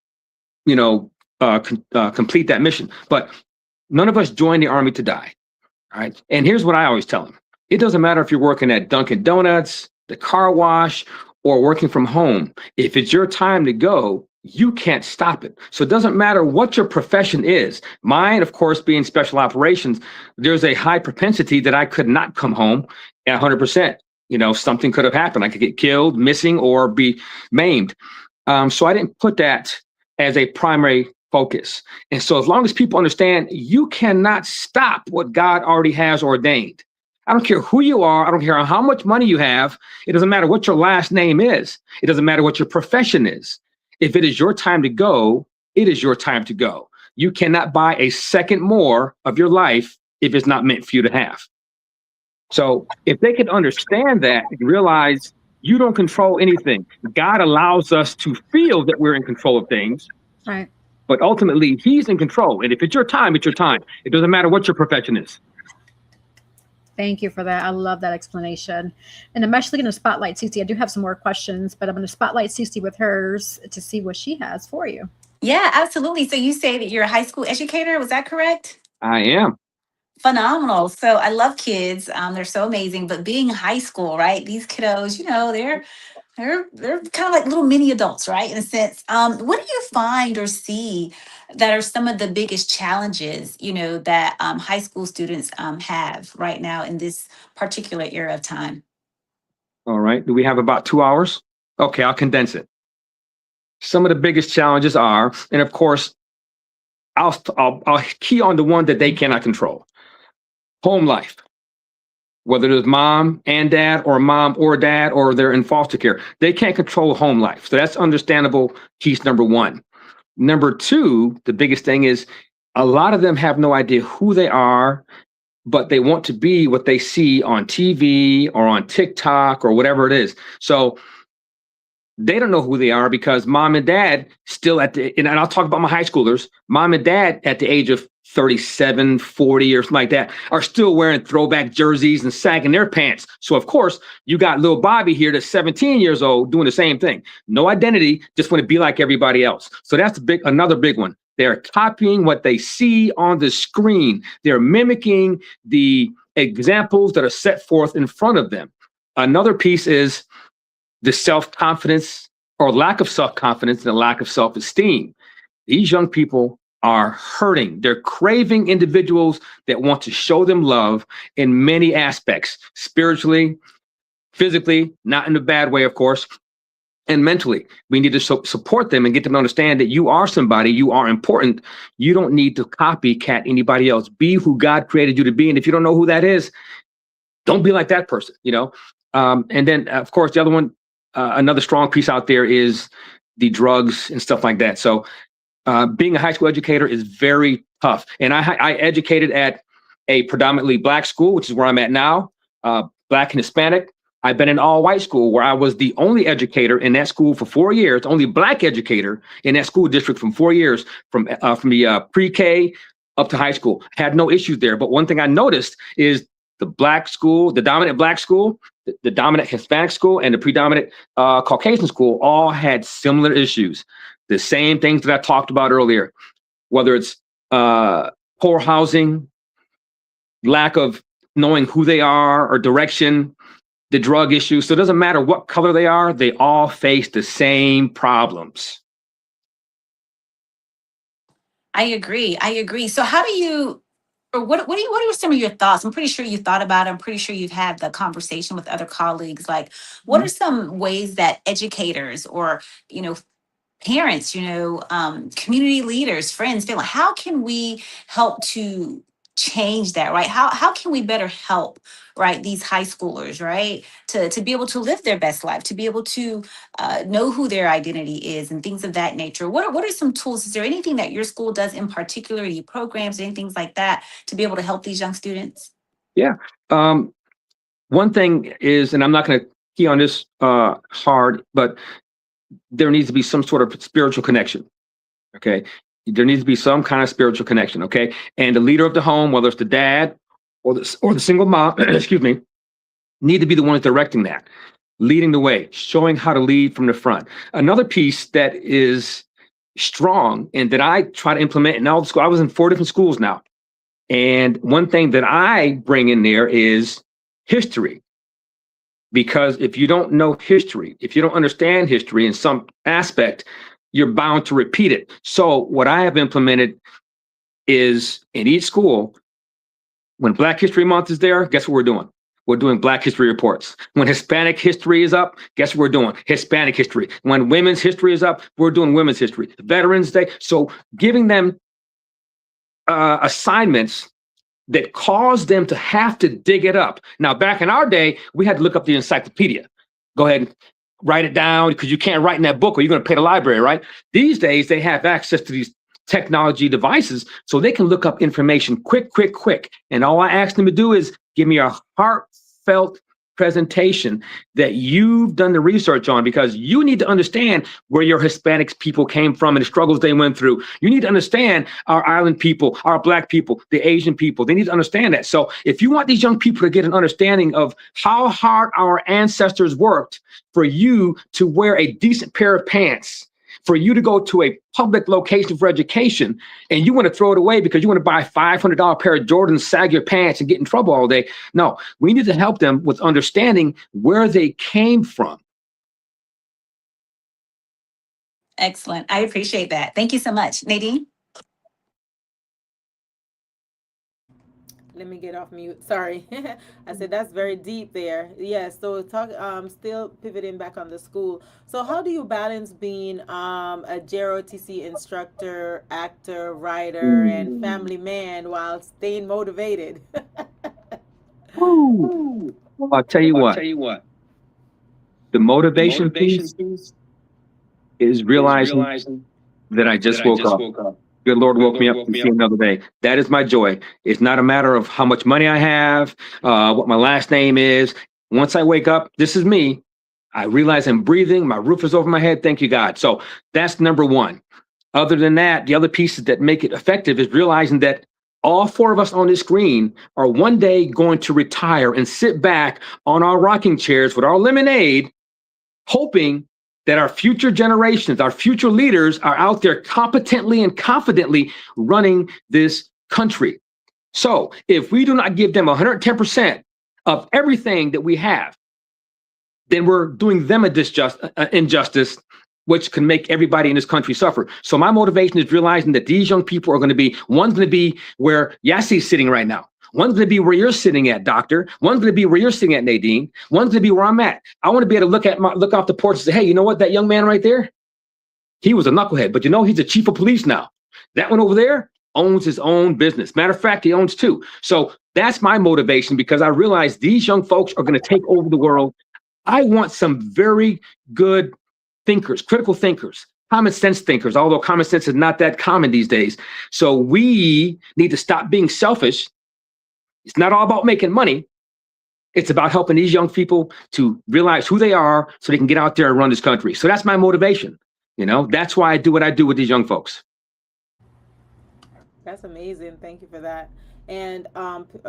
complete that mission. But none of us join the Army to die. All right. And here's what I always tell them. It doesn't matter if you're working at Dunkin' Donuts, the car wash, or working from home. If it's your time to go, you can't stop it. So it doesn't matter what your profession is. Mine, of course, being special operations, there's a high propensity that I could not come home at 100%. Something could have happened. I could get killed, missing, or be maimed. So I didn't put that as a primary focus. And so as long as people understand, you cannot stop what God already has ordained. I don't care who you are. I don't care how much money you have. It doesn't matter what your last name is. It doesn't matter what your profession is. If it is your time to go, it is your time to go. You cannot buy a second more of your life if it's not meant for you to have. So if they can understand that and realize you don't control anything, God allows us to feel that we're in control of things,
right?
But ultimately He's in control. And if it's your time, it's your time. It doesn't matter what your profession is.
Thank you for that. I love that explanation. And I'm actually going to spotlight Cece. I do have some more questions, but I'm going to spotlight Cece with hers to see what she has for you.
Yeah, absolutely. So you say that you're a high school educator. Was that correct?
I am.
Phenomenal. So I love kids. They're so amazing. But being high school, right? These kiddos, they're kind of like little mini adults, right? In a sense. What do you find or see that are some of the biggest challenges, that high school students have right now in this particular era of time?
All right. Do we have about 2 hours? Okay, I'll condense it. Some of the biggest challenges are, and of course, I'll key on the one that they cannot control. Home life. Whether it's mom and dad or dad, or they're in foster care, they can't control home life. So that's understandable. Piece number one. Number two, the biggest thing is a lot of them have no idea who they are, but they want to be what they see on TV or on TikTok or whatever it is. So they don't know who they are because mom and dad still and I'll talk about my high schoolers, mom and dad at the age of 37, 40 or something like that are still wearing throwback jerseys and sagging their pants. So of course you got little Bobby here that's 17 years old doing the same thing. No identity, just want to be like everybody else. So that's another big one. They're copying what they see on the screen. They're mimicking the examples that are set forth in front of them. Another piece is the self-confidence or lack of self-confidence and a lack of self-esteem. These young people are hurting. They're craving individuals that want to show them love in many aspects, spiritually, physically, not in a bad way, of course, and mentally. We need to support them and get them to understand that you are somebody, you are important. You don't need to copycat anybody else. Be who God created you to be. And if you don't know who that is, don't be like that person, you know? And then, of course, the other one, another strong piece out there is the drugs and stuff like that. So being a high school educator is very tough. And I educated at a predominantly Black school, which is where I'm at now, Black and Hispanic. I've been in all white school where I was the only educator in that school for 4 years, only Black educator in that school district from 4 years, from the pre-K up to high school. Had no issues there. But one thing I noticed is the Black school, the dominant Black school, the dominant Hispanic school, and the predominant Caucasian school all had similar issues. The same things that I talked about earlier, whether it's poor housing, lack of knowing who they are or direction, the drug issue. So it doesn't matter what color they are, they all face the same problems.
I agree. So how do you, or what are some of your thoughts? I'm pretty sure you thought about it. I'm pretty sure you've had the conversation with other colleagues. Like, what are some ways that educators or, parents, community leaders, friends, family, how can we help to change that, right? How can we better help, right, these high schoolers, right, to be able to live their best life, to be able to know who their identity is and things of that nature? What are some tools? Is there anything that your school does in particular, any programs, any things like that, to be able to help these young students?
Yeah. One thing is, and I'm not going to key on this hard, but there needs to be some sort of spiritual connection. Okay. There needs to be some kind of spiritual connection. Okay. And the leader of the home, whether it's the dad or the single mom, excuse me, need to be the ones directing that, leading the way, showing how to lead from the front. Another piece that is strong and that I try to implement in all the school, I was in 4 different schools now. And one thing that I bring in there is history. Because if you don't know history, if you don't understand history in some aspect, you're bound to repeat it. So what I have implemented is in each school, when Black History Month is there, guess what we're doing? We're doing Black History reports. When Hispanic history is up, guess what we're doing? Hispanic history. When women's history is up, we're doing women's history. Veterans Day. So giving them assignments that caused them to have to dig it up. Now, back in our day, we had to look up the encyclopedia. Go ahead and write it down because you can't write in that book or you're going to pay the library, right? These days, they have access to these technology devices so they can look up information quick. And all I ask them to do is give me a heartfelt presentation that you've done the research on, because you need to understand where your Hispanic people came from and the struggles they went through. You need to understand our island people, our Black people, the Asian people. They need to understand that. So if you want these young people to get an understanding of how hard our ancestors worked for you to wear a decent pair of pants, for you to go to a public location for education, and you want to throw it away because you want to buy a $500 pair of Jordans, sag your pants, and get in trouble all day. No, we need to help them with understanding where they came from.
Excellent. I appreciate that. Thank you so much. Nadine?
Let me get off mute. Sorry. I said that's very deep there. Yes. So still pivoting back on the school. So how do you balance being a JROTC instructor, actor, writer, and family man while staying motivated?
I'll tell you what. The motivation piece is realizing that I just woke up. Good Lord woke me up to see another day. That is my joy. It's not a matter of how much money I have, what my last name is. Once I wake up, this is me. I realize I'm breathing. My roof is over my head. Thank you, God. So that's number one. Other than that, the other pieces that make it effective is realizing that all 4 of us on this screen are one day going to retire and sit back on our rocking chairs with our lemonade, hoping that our future generations, our future leaders are out there competently and confidently running this country. So if we do not give them 110% of everything that we have, then we're doing them a injustice which can make everybody in this country suffer. So my motivation is realizing that these young people are going to be, one's going to be where Yassi's sitting right now. One's going to be where you're sitting at, Doctor. One's going to be where you're sitting at, Nadine. One's going to be where I'm at. I want to be able to look off the porch and say, hey, you know what? That young man right there, he was a knucklehead, but you know, he's a chief of police now. That one over there owns his own business. Matter of fact, he owns two. So that's my motivation, because I realize these young folks are going to take over the world. I want some very good thinkers, critical thinkers, common sense thinkers, although common sense is not that common these days. So we need to stop being selfish. It's not all about making money. It's about helping these young people to realize who they are so they can get out there and run this country. So that's my motivation. You know, that's why I do what I do with these young folks.
That's amazing. Thank you for that. And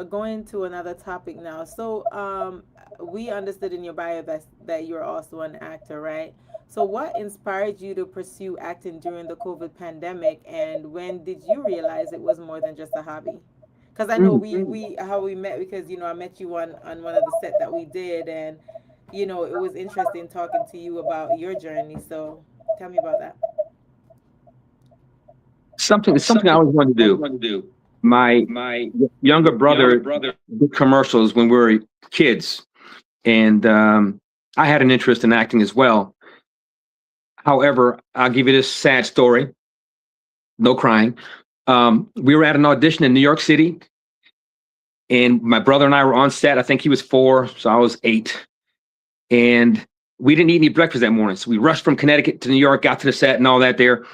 going to another topic now. So we understood in your bio that you're also an actor, right? So what inspired you to pursue acting during the COVID pandemic, and when did you realize it was more than just a hobby? Because I know we met, because, you know, I met you on one of the sets that we did, and, you know, it was interesting talking to you about your journey. So tell me about that. Something
I always wanted to do. My younger brother did commercials when we were kids, and I had an interest in acting as well. However, I'll give you this sad story. No crying. We were at an audition in New York City, and my brother and I were on set. I think he was 4, so I was 8. And we didn't eat any breakfast that morning. So we rushed from Connecticut to New York, got to the set and all that there.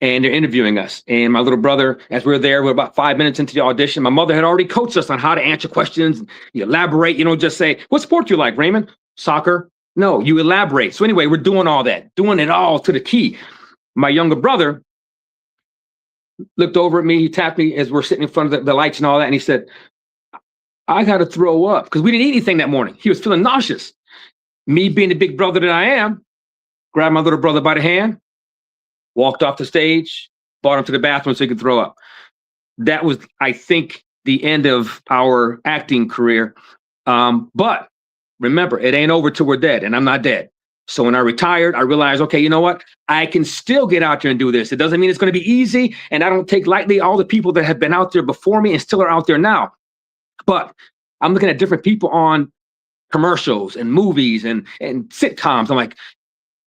And they're interviewing us. And my little brother, as we were there, we're about 5 minutes into the audition. My mother had already coached us on how to answer questions. You elaborate, you don't just say, what sport do you like, Raymond? Soccer? No, you elaborate. So anyway, we're doing all that, doing it all to the key. My younger brother looked over at me. He tapped me as we're sitting in front of the lights and all that. And he said, I got to throw up, because we didn't eat anything that morning. He was feeling nauseous. Me being the big brother that I am, grabbed my little brother by the hand, walked off the stage, brought him to the bathroom so he could throw up. That was, I think, the end of our acting career. But remember, it ain't over till we're dead, and I'm not dead. So when I retired, I realized, okay, you know what? I can still get out there and do this. It doesn't mean it's going to be easy, and I don't take lightly all the people that have been out there before me and still are out there now. But I'm looking at different people on commercials and movies and sitcoms. I'm like,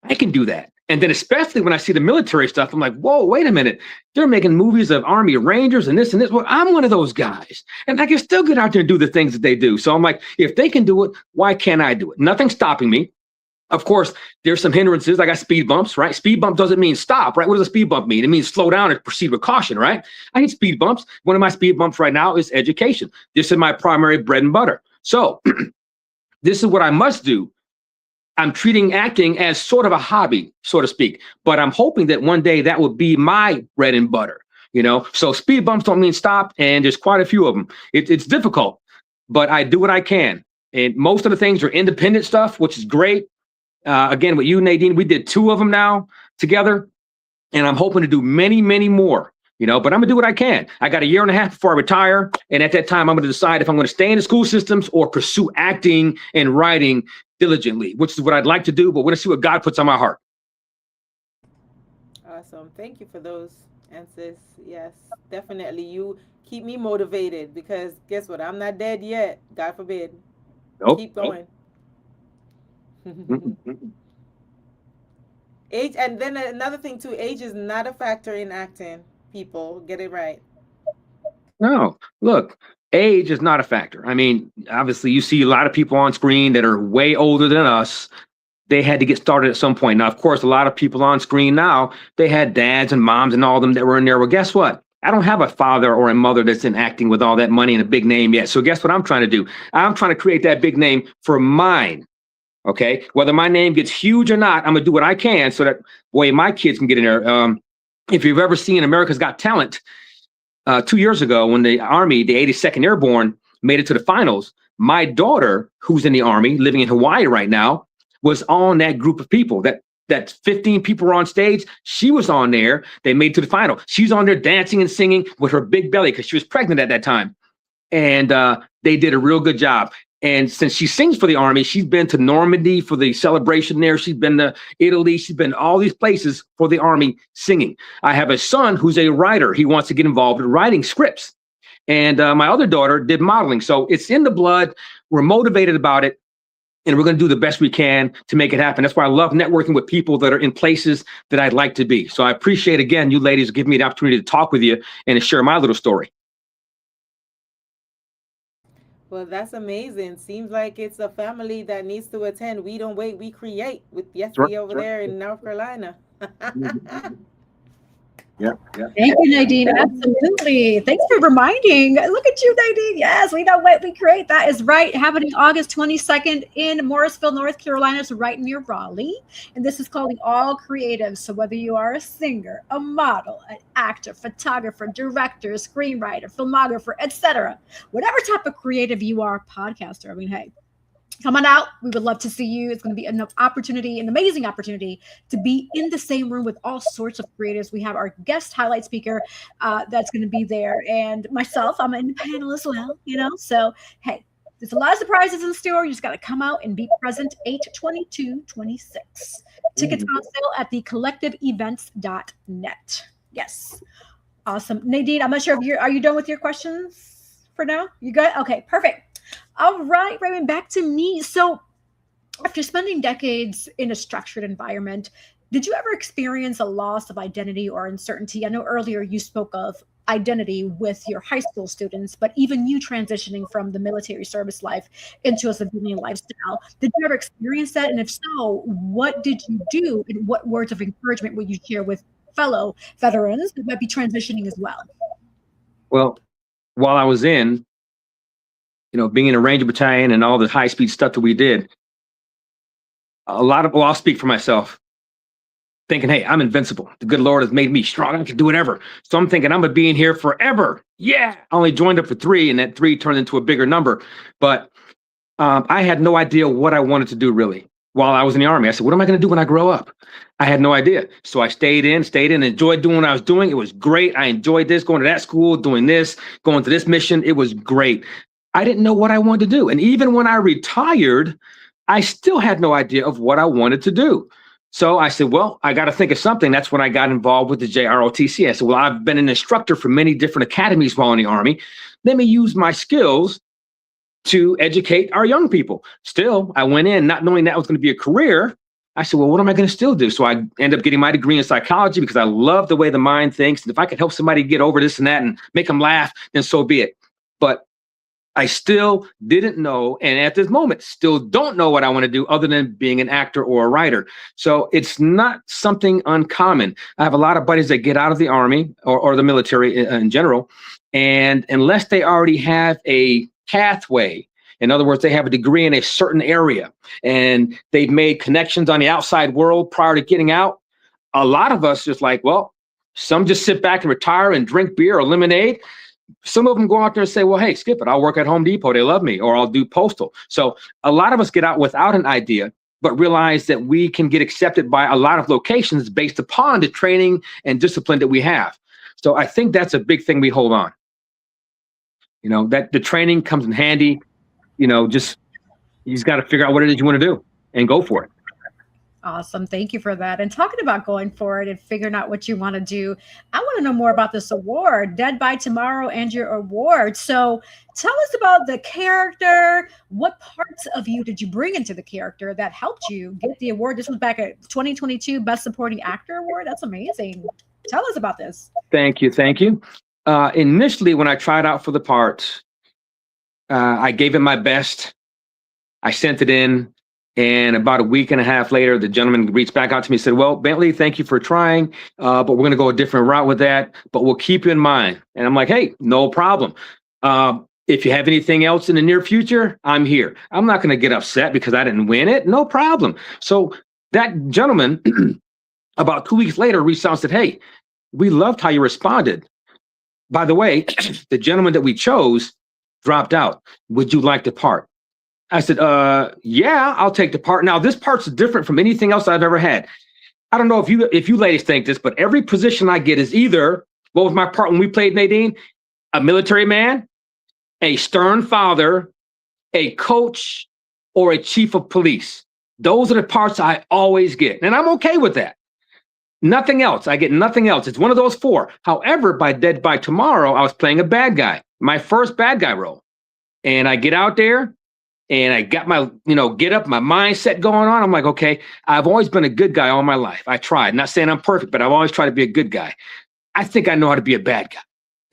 I can do that. And then especially when I see the military stuff, I'm like, whoa, wait a minute. They're making movies of Army Rangers and this and this. Well, I'm one of those guys. And I can still get out there and do the things that they do. So I'm like, if they can do it, why can't I do it? Nothing's stopping me. Of course, there's some hindrances. I got speed bumps, right? Speed bump doesn't mean stop, right? What does a speed bump mean? It means slow down and proceed with caution, right? I hit speed bumps. One of my speed bumps right now is education. This is my primary bread and butter. So this is what I must do. I'm treating acting as sort of a hobby, so to speak, but I'm hoping that one day that will be my bread and butter, you know? So speed bumps don't mean stop, and there's quite a few of them. It's difficult, but I do what I can. And most of the things are independent stuff, which is great. Again, with you, Nadine, we did 2 of them now together, and I'm hoping to do many, many more, you know, but I'm gonna do what I can. I got 1.5 years before I retire. And at that time, I'm gonna decide if I'm gonna stay in the school systems or pursue acting and writing diligently, which is what I'd like to do, but we're gonna see what God puts on my heart.
Awesome. Thank you for those answers. Yes, definitely. You keep me motivated, because guess what? I'm not dead yet. God forbid.
Nope.
Keep going. Age, and then another thing too, age is not a factor in acting. People, get it right.
No, look, age is not a factor. I mean, obviously you see a lot of people on screen that are way older than us. They had to get started at some point. Now, of course, a lot of people on screen now, they had dads and moms and all of them that were in there. Well, guess what? I don't have a father or a mother that's in acting with all that money and a big name yet. So guess what I'm trying to do? I'm trying to create that big name for mine. Okay, whether my name gets huge or not, I'm gonna do what I can so that way my kids can get in there. If you've ever seen America's Got Talent, 2 years ago when the Army, the 82nd Airborne, made it to the finals, my daughter, who's in the Army, living in Hawaii right now, was on that group of people. That 15 people were on stage. She was on there. They made it to the final. She's on there dancing and singing with her big belly because she was pregnant at that time. And they did a real good job. And since she sings for the Army, she's been to Normandy for the celebration there. She's been to Italy. She's been to all these places for the Army singing. I have a son who's a writer. He wants to get involved in writing scripts. And my other daughter did modeling. So it's in the blood. We're motivated about it. And we're going to do the best we can to make it happen. That's why I love networking with people that are in places that I'd like to be. So I appreciate, again, you ladies giving me the opportunity to talk with you and to share my little story.
Well, that's amazing. Seems like it's a family that needs to attend. We don't wait, we create with Yesy over there in North Carolina.
Yeah.
Thank you, Nadine. Absolutely. Thanks for reminding. Look at you, Nadine. Yes, we know what we create. That is right. Happening August 22nd in Morrisville, North Carolina. It's right near Raleigh. And this is called the All Creatives. So whether you are a singer, a model, an actor, photographer, director, screenwriter, filmographer, etc., whatever type of creative you are, podcaster, I mean, hey, come on out. We would love to see you. It's going to be an opportunity, an amazing opportunity to be in the same room with all sorts of creatives. We have our guest highlight speaker that's going to be there. And myself, I'm in the panel as well, you know. So, hey, there's a lot of surprises in store. You just got to come out and be present 8/22/26. Tickets on sale at thecollectiveevents.net. Yes. Awesome. Nadine, I'm not sure if are you done with your questions for now? You good? Okay, perfect. All right, Raymond, back to me. So after spending decades in a structured environment, did you ever experience a loss of identity or uncertainty? I know earlier you spoke of identity with your high school students, but even you transitioning from the military service life into a civilian lifestyle, did you ever experience that? And if so, what did you do? And what words of encouragement would you share with fellow veterans who might be transitioning as well?
Well, while I was in, being in a Ranger battalion and all the high speed stuff that we did, I'll speak for myself, thinking, hey, I'm invincible. The good Lord has made me strong. I can do whatever. So I'm thinking I'm going to be in here forever. Yeah. I only joined up for 3, and that 3 turned into a bigger number. But I had no idea what I wanted to do really while I was in the Army. I said, what am I going to do when I grow up? I had no idea. So I stayed in, enjoyed doing what I was doing. It was great. I enjoyed this, going to that school, doing this, going to this mission. It was great. I didn't know what I wanted to do. And even when I retired, I still had no idea of what I wanted to do. So I said, well, I got to think of something. That's when I got involved with the JROTC. I said, well, I've been an instructor for many different academies while in the Army. Let me use my skills to educate our young people. Still, I went in not knowing that was going to be a career. I said, well, what am I going to still do? So I ended up getting my degree in psychology because I love the way the mind thinks. And if I could help somebody get over this and that and make them laugh, then so be it. But I still didn't know, and at this moment, still don't know what I want to do other than being an actor or a writer. So it's not something uncommon. I have a lot of buddies that get out of the Army or the military in general, and unless they already have a pathway, in other words, they have a degree in a certain area, and they've made connections on the outside world prior to getting out, a lot of us just like, well, some just sit back and retire and drink beer or lemonade. Some of them go out there and say, well, hey, skip it. I'll work at Home Depot. They love me. Or I'll do postal. So a lot of us get out without an idea, but realize that we can get accepted by a lot of locations based upon the training and discipline that we have. So I think that's a big thing we hold on. That the training comes in handy. You just got to figure out what it is you want to do and go for it.
Awesome. Thank you for that. And talking about going for it and figuring out what you want to do, I want to know more about this award, Dead by Tomorrow, and your award. So tell us about the character. What parts of you did you bring into the character that helped you get the award? This was back at 2022 Best Supporting Actor Award. That's amazing. Tell us about this.
Thank you. Initially, when I tried out for the part, I gave it my best. I sent it in. And about a week and a half later, the gentleman reached back out to me and said, well, Bentley, thank you for trying, but we're going to go a different route with that, but we'll keep you in mind. And I'm like, hey, no problem. If you have anything else in the near future, I'm here. I'm not going to get upset because I didn't win it. No problem. So that gentleman, about 2 weeks later, reached out and said, hey, we loved how you responded. By the way, the gentleman that we chose dropped out. Would you like the part? I said, yeah, I'll take the part. Now, this part's different from anything else I've ever had. I don't know if you ladies think this, but every position I get is either, what was my part when we played Nadine? A military man, a stern father, a coach, or a chief of police. Those are the parts I always get. And I'm okay with that. Nothing else. I get nothing else. It's one of those four. However, by Dead by Tomorrow, I was playing a bad guy, my first bad guy role. And I get out there and I got my, get up, my mindset going on. I'm like, okay, I've always been a good guy all my life. I tried. Not saying I'm perfect, but I've always tried to be a good guy. I think I know how to be a bad guy.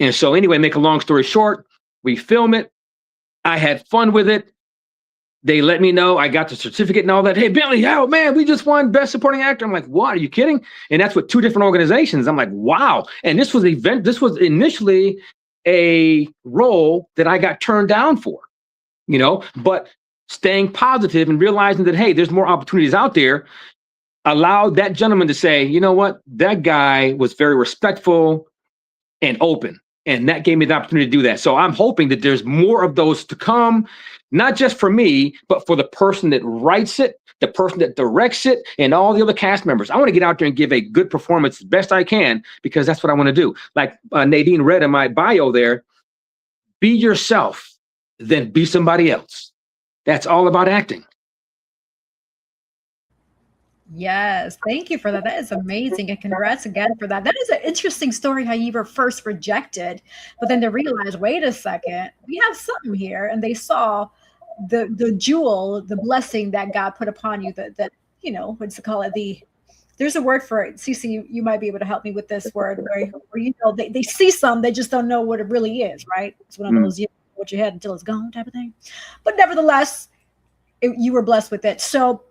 And so anyway, make a long story short, we film it. I had fun with it. They let me know I got the certificate and all that. Hey, Bentley, oh man, we just won Best Supporting Actor. I'm like, what? Are you kidding? And that's with 2 different organizations. I'm like, wow. And this was initially a role that I got turned down for, but staying positive and realizing that, hey, there's more opportunities out there, allowed that gentleman to say, you know what? That guy was very respectful and open. And that gave me the opportunity to do that. So I'm hoping that there's more of those to come, not just for me, but for the person that writes it, the person that directs it, and all the other cast members. I want to get out there and give a good performance as best I can, because that's what I want to do. Like Nadine read in my bio there, be yourself, then be somebody else. That's all about acting.
Yes, thank you for that. That is amazing. And congrats again for that. That is an interesting story, how you were first rejected, but then to realize, wait a second, we have something here. And they saw the jewel, the blessing that God put upon you, that what's it called? There's a word for it. Cece, you might be able to help me with this word where they see some, they just don't know what it really is, right? It's one of those, you know what you had until it's gone type of thing. But nevertheless, you were blessed with it. So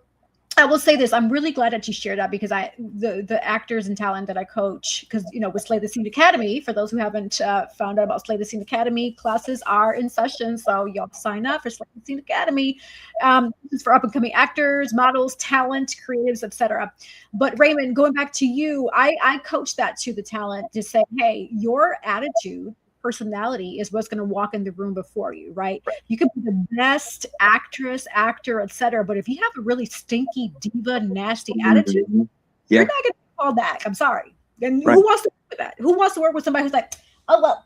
I will say this, I'm really glad that you shared that, because the actors and talent that I coach, because, with Slay the Scene Academy, for those who haven't found out about Slay the Scene Academy, classes are in session. So y'all sign up for Slay the Scene Academy. This is for up and coming actors, models, talent, creatives, etc. But Raymond, going back to you, I coach that to the talent to say, hey, your attitude, personality is what's going to walk in the room before you, right? You could be the best actress, actor, etc. But if you have a really stinky, diva, nasty attitude, you're not going to be called back. I'm sorry. And who wants to work with that? Who wants to work with somebody who's like, oh, well,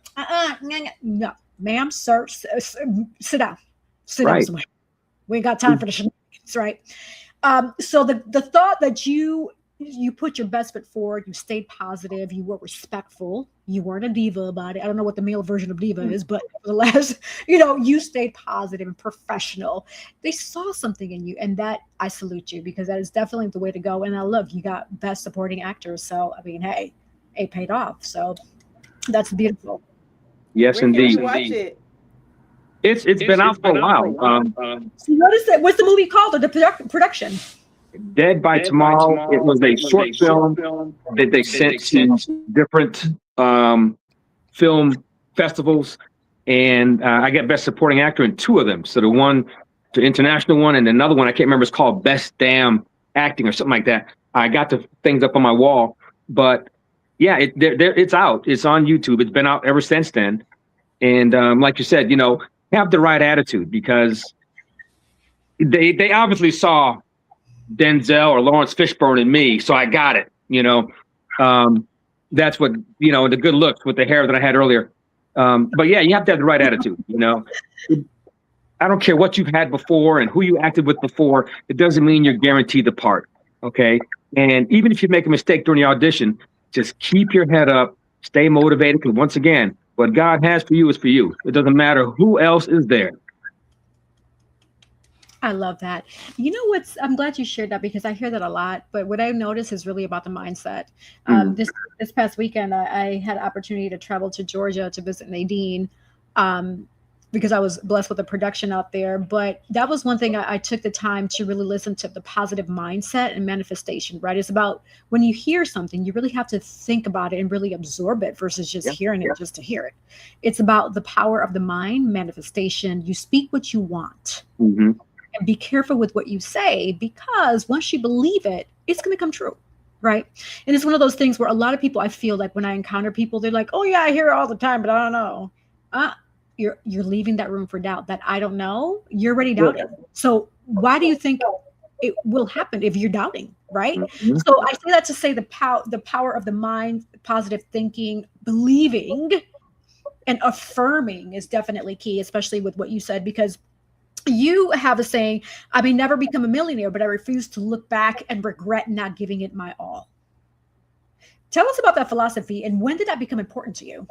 no, ma'am, sir, sit down. Sit down somewhere. We ain't got time for the shenanigans, right? So the thought that you put your best foot forward, you stayed positive, you were respectful, you weren't a diva about it. I don't know what the male version of diva is, but nevertheless, you stayed positive and professional. They saw something in you, and that I salute you, because that is definitely the way to go. And look, you got Best Supporting Actor. So, I mean, hey, it paid off. So that's beautiful.
Yes, indeed.
Watch it.
It's been out for a while.
So notice that, what's the movie called, or the production?
Dead by Tomorrow. It was a short film that they sent to different film festivals, and I got Best Supporting Actor in 2 of them. So the international one, and another one I can't remember. It's called Best Damn Acting or something like that. I got the things up on my wall, but yeah, it's out. It's on YouTube. It's been out ever since then. And like you said, have the right attitude, because they obviously saw Denzel or Lawrence Fishburne in me, so I got it. That's what the good looks with the hair that I had earlier. But yeah, you have to have the right attitude. I don't care what you've had before and who you acted with before. It doesn't mean you're guaranteed the part. Okay, and even if you make a mistake during the audition, just keep your head up, stay motivated. Because once again, what God has for you is for you. It doesn't matter who else is there.
I love that. I'm glad you shared that, because I hear that a lot, but what I notice is really about the mindset. This past weekend, I had an opportunity to travel to Georgia to visit Nadine, because I was blessed with a production out there. But that was one thing I took the time to really listen to, the positive mindset and manifestation, right? It's about when you hear something, you really have to think about it and really absorb it versus just hearing it just to hear it. It's about the power of the mind, manifestation. You speak what you want. And be careful with what you say, because once you believe it, it's going to come true, right? And it's one of those things where a lot of people, I feel like when I encounter people, they're like, oh yeah, I hear it all the time, but I don't know. You're leaving that room for doubt. That I don't know, you're already doubting. So why do you think it will happen if you're doubting, right? So I say that to say the power of the mind, positive thinking, believing, and affirming is definitely key, especially with what you said, because you have a saying, I may never become a millionaire, but I refuse to look back and regret not giving it my all. Tell us about that philosophy, and when did that become important to you?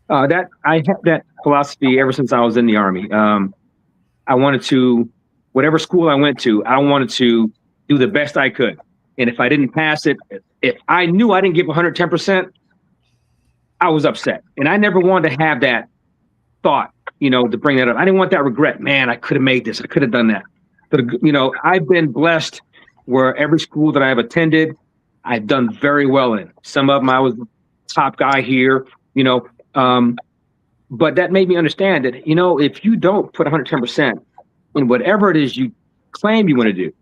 That I had that philosophy ever since I was in the Army. I wanted to, whatever school I went to, I wanted to do the best I could. And if I didn't pass it, if I knew I didn't give 110%, I was upset. And I never wanted to have that thought, to bring that up. I didn't want that regret. Man, I could have made this. I could have done that. But, I've been blessed where every school that I've attended, I've done very well in. Some of them I was top guy here, but that made me understand that, if you don't put 110% in whatever it is you claim you want to do,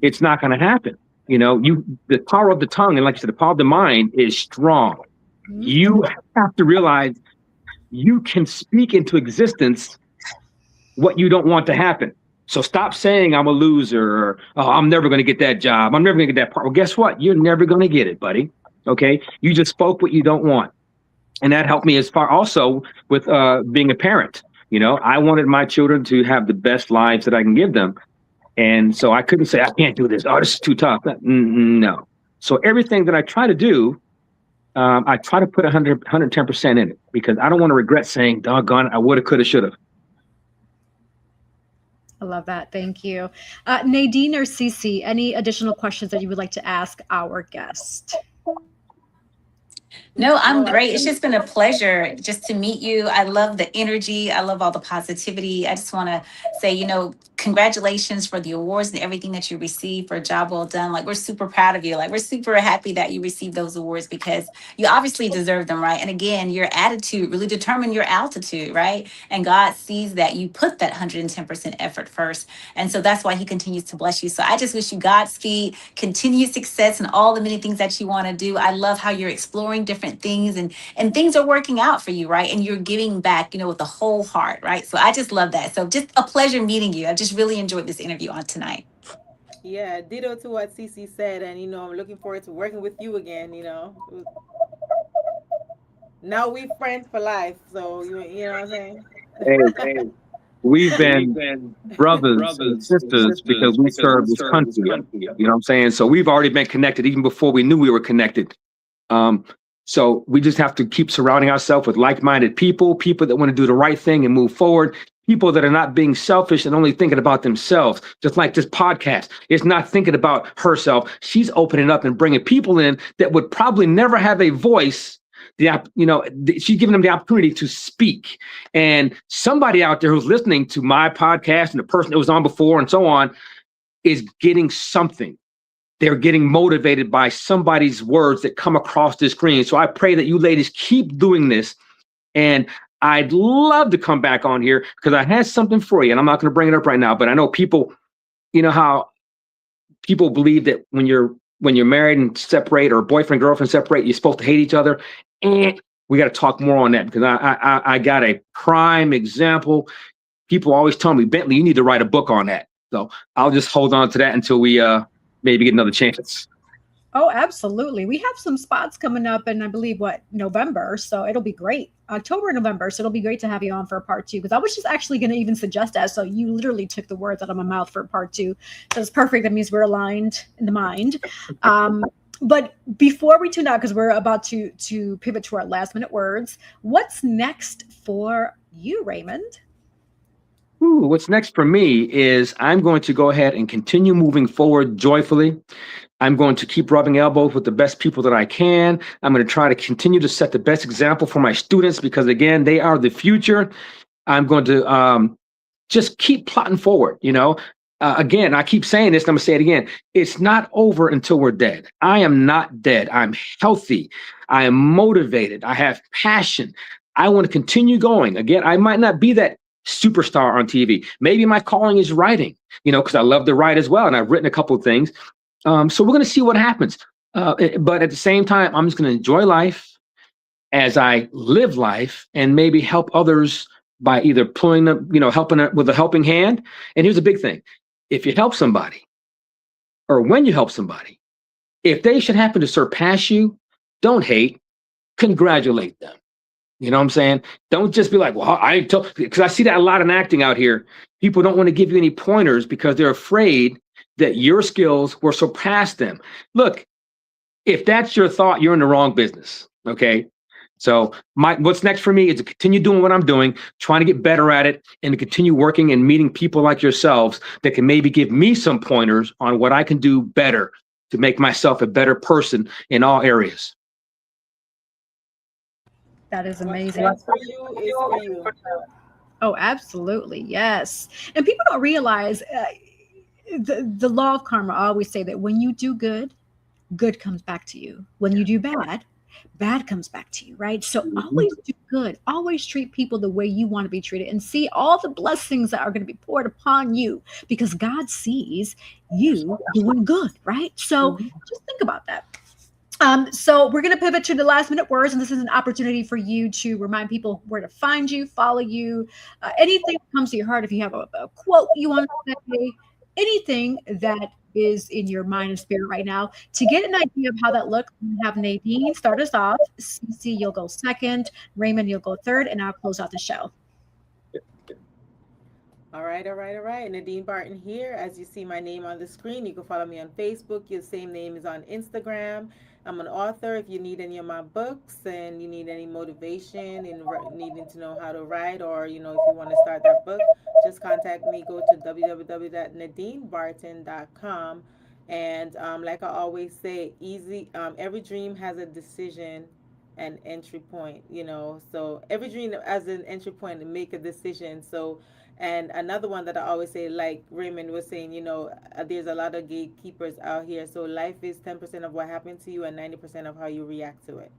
it's not going to happen. The power of the tongue, and like you said, the power of the mind is strong. You have to realize you can speak into existence what you don't want to happen. So stop saying I'm a loser, or I'm never going to get that job. I'm never going to get that part. Well, guess what? You're never going to get it, buddy. Okay. You just spoke what you don't want. And that helped me as far also with being a parent. I wanted my children to have the best lives that I can give them. And so I couldn't say, I can't do this. Oh, this is too tough. No. So everything that I try to do, I try to put 110% in it, because I don't want to regret saying, doggone, I woulda, coulda, shoulda.
I love that. Thank you. Nadine or Cece, any additional questions that you would like to ask our guest?
No, I'm great. It's just been a pleasure just to meet you. I love the energy. I love all the positivity. I just want to say, congratulations for the awards and everything that you received for a job well done. Like, we're super proud of you. Like, we're super happy that you received those awards, because you obviously deserve them, right? And again, your attitude really determined your altitude, right? And God sees that you put that 110% effort first. And so that's why he continues to bless you. So I just wish you Godspeed, continued success, and all the many things that you want to do. I love how you're exploring different things, and things are working out for you, right? And you're giving back, with the whole heart, right? So I just love that. So just a pleasure meeting you. I just really enjoyed this interview on tonight.
Yeah, ditto to what Cece said, and I'm looking forward to working with you again. Now we friends for life, so you know what I'm saying.
Hey, we've been brothers and sisters because we serve this country. You know what I'm saying? So we've already been connected even before we knew we were connected. So we just have to keep surrounding ourselves with like-minded people that want to do the right thing and move forward, people that are not being selfish and only thinking about themselves. Just like this podcast, it's not thinking about herself. She's opening up and bringing people in that would probably never have a voice. She's giving them the opportunity to speak. And somebody out there who's listening to my podcast and the person that was on before and so on is getting something. They're getting motivated by somebody's words that come across the screen. So I pray that you ladies keep doing this. And I'd love to come back on here because I had something for you. And I'm not going to bring it up right now, but I know people, how people believe that when you're married and separate, or boyfriend, girlfriend separate, you're supposed to hate each other. And we got to talk more on that, because I got a prime example. People always tell me, Bentley, you need to write a book on that. So I'll just hold on to that until we maybe get another chance.
Oh, absolutely. We have some spots coming up in, I believe, November. So it'll be great. October and November. So it'll be great to have you on for a part 2, because I was just actually going to even suggest that. So you literally took the words out of my mouth for part 2. That's perfect. That means we're aligned in the mind. But before we tune out, because we're about to pivot to our last minute words, what's next for you, Raymond?
What's next for me is I'm going to go ahead and continue moving forward joyfully. I'm going to keep rubbing elbows with the best people that I can. I'm going to try to continue to set the best example for my students, because, again, they are the future. I'm going to just keep plotting forward. Again, I keep saying this, and I'm going to say it again. It's not over until we're dead. I am not dead. I'm healthy. I am motivated. I have passion. I want to continue going. Again, I might not be that superstar on TV. Maybe my calling is writing, because I love to write as well. And I've written a couple of things. So we're going to see what happens. But at the same time, I'm just going to enjoy life as I live life, and maybe help others by either pulling them, helping with a helping hand. And here's a big thing. If you help somebody, or when you help somebody, if they should happen to surpass you, don't hate, congratulate them. You know what I'm saying? Don't just be like, well, because I see that a lot in acting out here. People don't want to give you any pointers because they're afraid that your skills will surpass them. Look, if that's your thought, you're in the wrong business. Okay. So what's next for me is to continue doing what I'm doing, trying to get better at it, and to continue working and meeting people like yourselves that can maybe give me some pointers on what I can do better to make myself a better person in all areas.
That is amazing.
What's for you is for you.
Oh, absolutely. Yes. And people don't realize the law of karma. I always say that when you do good, good comes back to you. When you do bad, bad comes back to you, right? So always do good. Always treat people the way you want to be treated and see all the blessings that are going to be poured upon you because God sees you doing good, right? So just think about that. So we're going to pivot to the last minute words, and this is an opportunity for you to remind people where to find you, follow you, anything that comes to your heart. If you have a quote you want to say, anything that is in your mind and spirit right now. To get an idea of how that looks, we have Nadine start us off. CC, you'll go second. Raymond, you'll go third, and I'll close out the show.
All right. Nadine Barton here. As you see my name on the screen, you can follow me on Facebook. Your same name is on Instagram. I'm an author. If you need any of my books and you need any motivation in needing to know how to write, or if you want to start that book, just contact me. Go to www.nadinebarton.com. And like I always say, every dream has a decision and entry point. So every dream has an entry point to make a decision. So. And another one that I always say, like Raymond was saying, there's a lot of gatekeepers out here. So life is 10% of what happened to you and 90% of how you react to it.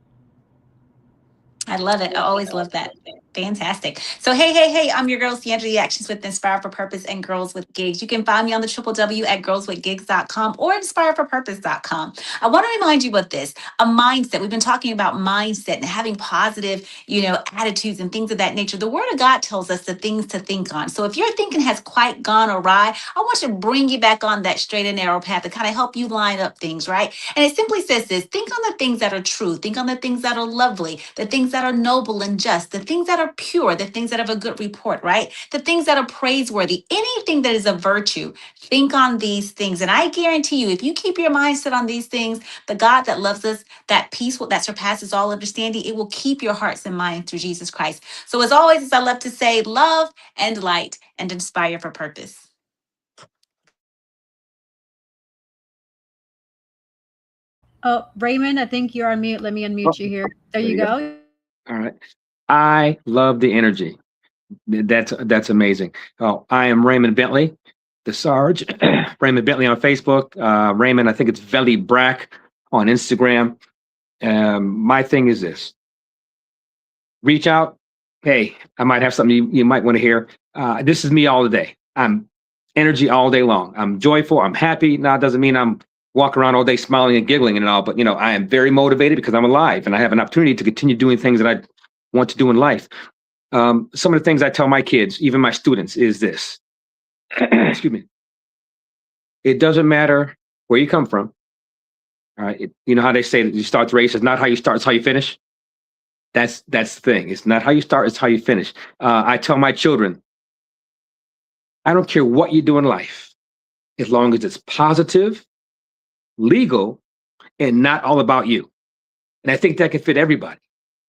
I love it. I always love that. Fantastic. So, hey, I'm your girl, Sandra, the Actions with Inspire for Purpose and Girls with Gigs. You can find me on the www.girlswithgigs.com or inspireforpurpose.com. I want to remind you about this, a mindset. We've been talking about mindset and having positive, attitudes and things of that nature. The Word of God tells us the things to think on. So if your thinking has quite gone awry, I want to bring you back on that straight and narrow path to kind of help you line up things, right? And it simply says this: think on the things that are true. Think on the things that are lovely, the things that are noble and just, the things that are pure, the things that have a good report, right? The things that are praiseworthy, anything that is a virtue, think on these things. And I guarantee you, if you keep your mindset on these things, the God that loves us, that peace that surpasses all understanding, it will keep your hearts and minds through Jesus Christ. So as always, as I love to say, love and light and inspire for purpose.
Oh, Raymond, I think you're on mute. Let me unmute you here. There you go.
All right. I love the energy. That's amazing. Oh, I am Raymond Bentley, the Sarge. Raymond Bentley on Facebook. Raymond, I think it's Vely Brack on Instagram. My thing is this. Reach out. Hey, I might have something you might want to hear. This is me all the day. I'm energy all day long. I'm joyful. I'm happy. Now, it doesn't mean I'm walking around all day smiling and giggling and all, but I am very motivated because I'm alive and I have an opportunity to continue doing things that I want to do in life. Some of the things I tell my kids, even my students, is this. Excuse me. It doesn't matter where you come from. All right. You know how they say that you start the race. It's not how you start, it's how you finish. That's the thing. It's not how you start, it's how you finish. I tell my children, I don't care what you do in life, as long as it's positive, legal, and not all about you. And I think that can fit everybody.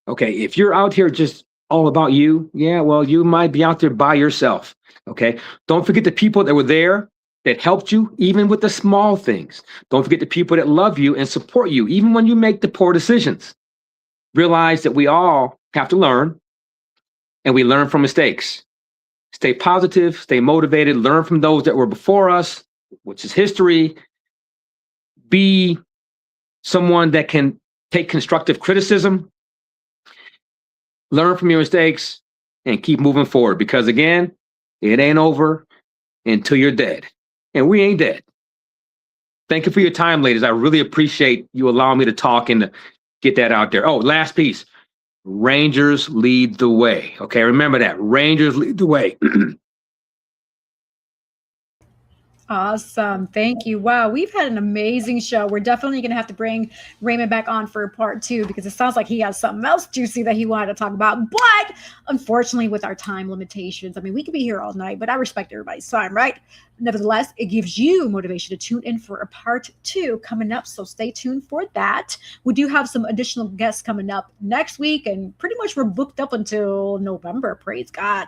Okay, if you're out here just all about you, yeah, well, you might be out there by yourself. Okay, don't forget the people that were there that helped you, even with the small things. Don't forget the people that love you and support you, even when you make the poor decisions. Realize that we all have to learn, and we learn from mistakes. Stay positive, stay motivated, learn from those that were before us, which is history. Be someone that can take constructive criticism, learn from your mistakes, and keep moving forward. Because again, it ain't over until you're dead. And we ain't dead. Thank you for your time, ladies. I really appreciate you allowing me to talk and to get that out there. Oh, last piece. Rangers lead the way. Okay, remember that. Rangers lead the way.
Awesome. Thank you. Wow. We've had an amazing show. We're definitely going to have to bring Raymond back on for part 2 because it sounds like he has something else juicy that he wanted to talk about. But unfortunately, with our time limitations, I mean, we could be here all night, but I respect everybody's time, right? Nevertheless, it gives you motivation to tune in for a part 2 coming up. So stay tuned for that. We do have some additional guests coming up next week, and pretty much we're booked up until November. Praise God.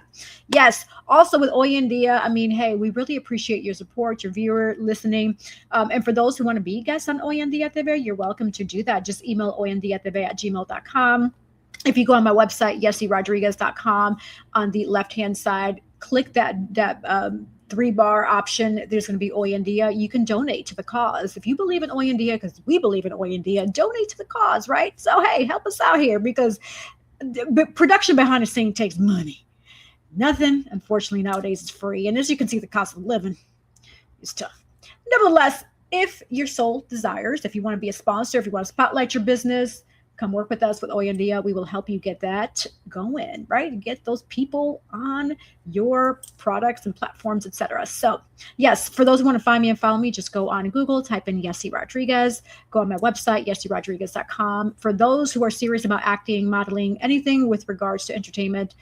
Yes. Also with Hoy En Día, I mean, hey, we really appreciate your support, your viewer listening. And for those who want to be guests on Hoy En Día TV, you're welcome to do that. Just email hoyendiatv@gmail.com. If you go on my website, yessirodriguez.com, on the left-hand side, click that 3-bar option. There's going to be Hoy En Día. You can donate to the cause. If you believe in Hoy En Día, because we believe in Hoy En Día, donate to the cause, right? So, hey, help us out here because the production behind the scene takes money. Nothing, unfortunately, nowadays is free. And as you can see, the cost of living is tough. Nevertheless, if your soul desires, if you want to be a sponsor, if you want to spotlight your business, come work with us with Hoy En Día. We will help you get that going, right? Get those people on your products and platforms, etc. So, yes, for those who want to find me and follow me, just go on Google, type in Yessi Rodriguez, go on my website, yessirodriguez.com. For those who are serious about acting, modeling, anything with regards to entertainment,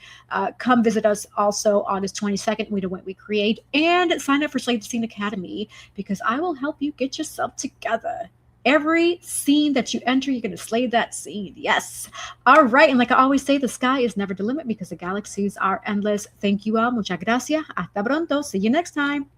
come visit us also August 22nd. We do what we create, and sign up for Slay the Scene Academy because I will help you get yourself together. Every scene that you enter, you're going to slay that scene. Yes. All right. And like I always say, the sky is never the limit because the galaxies are endless. Thank you all. Muchas gracias. Hasta pronto. See you next time.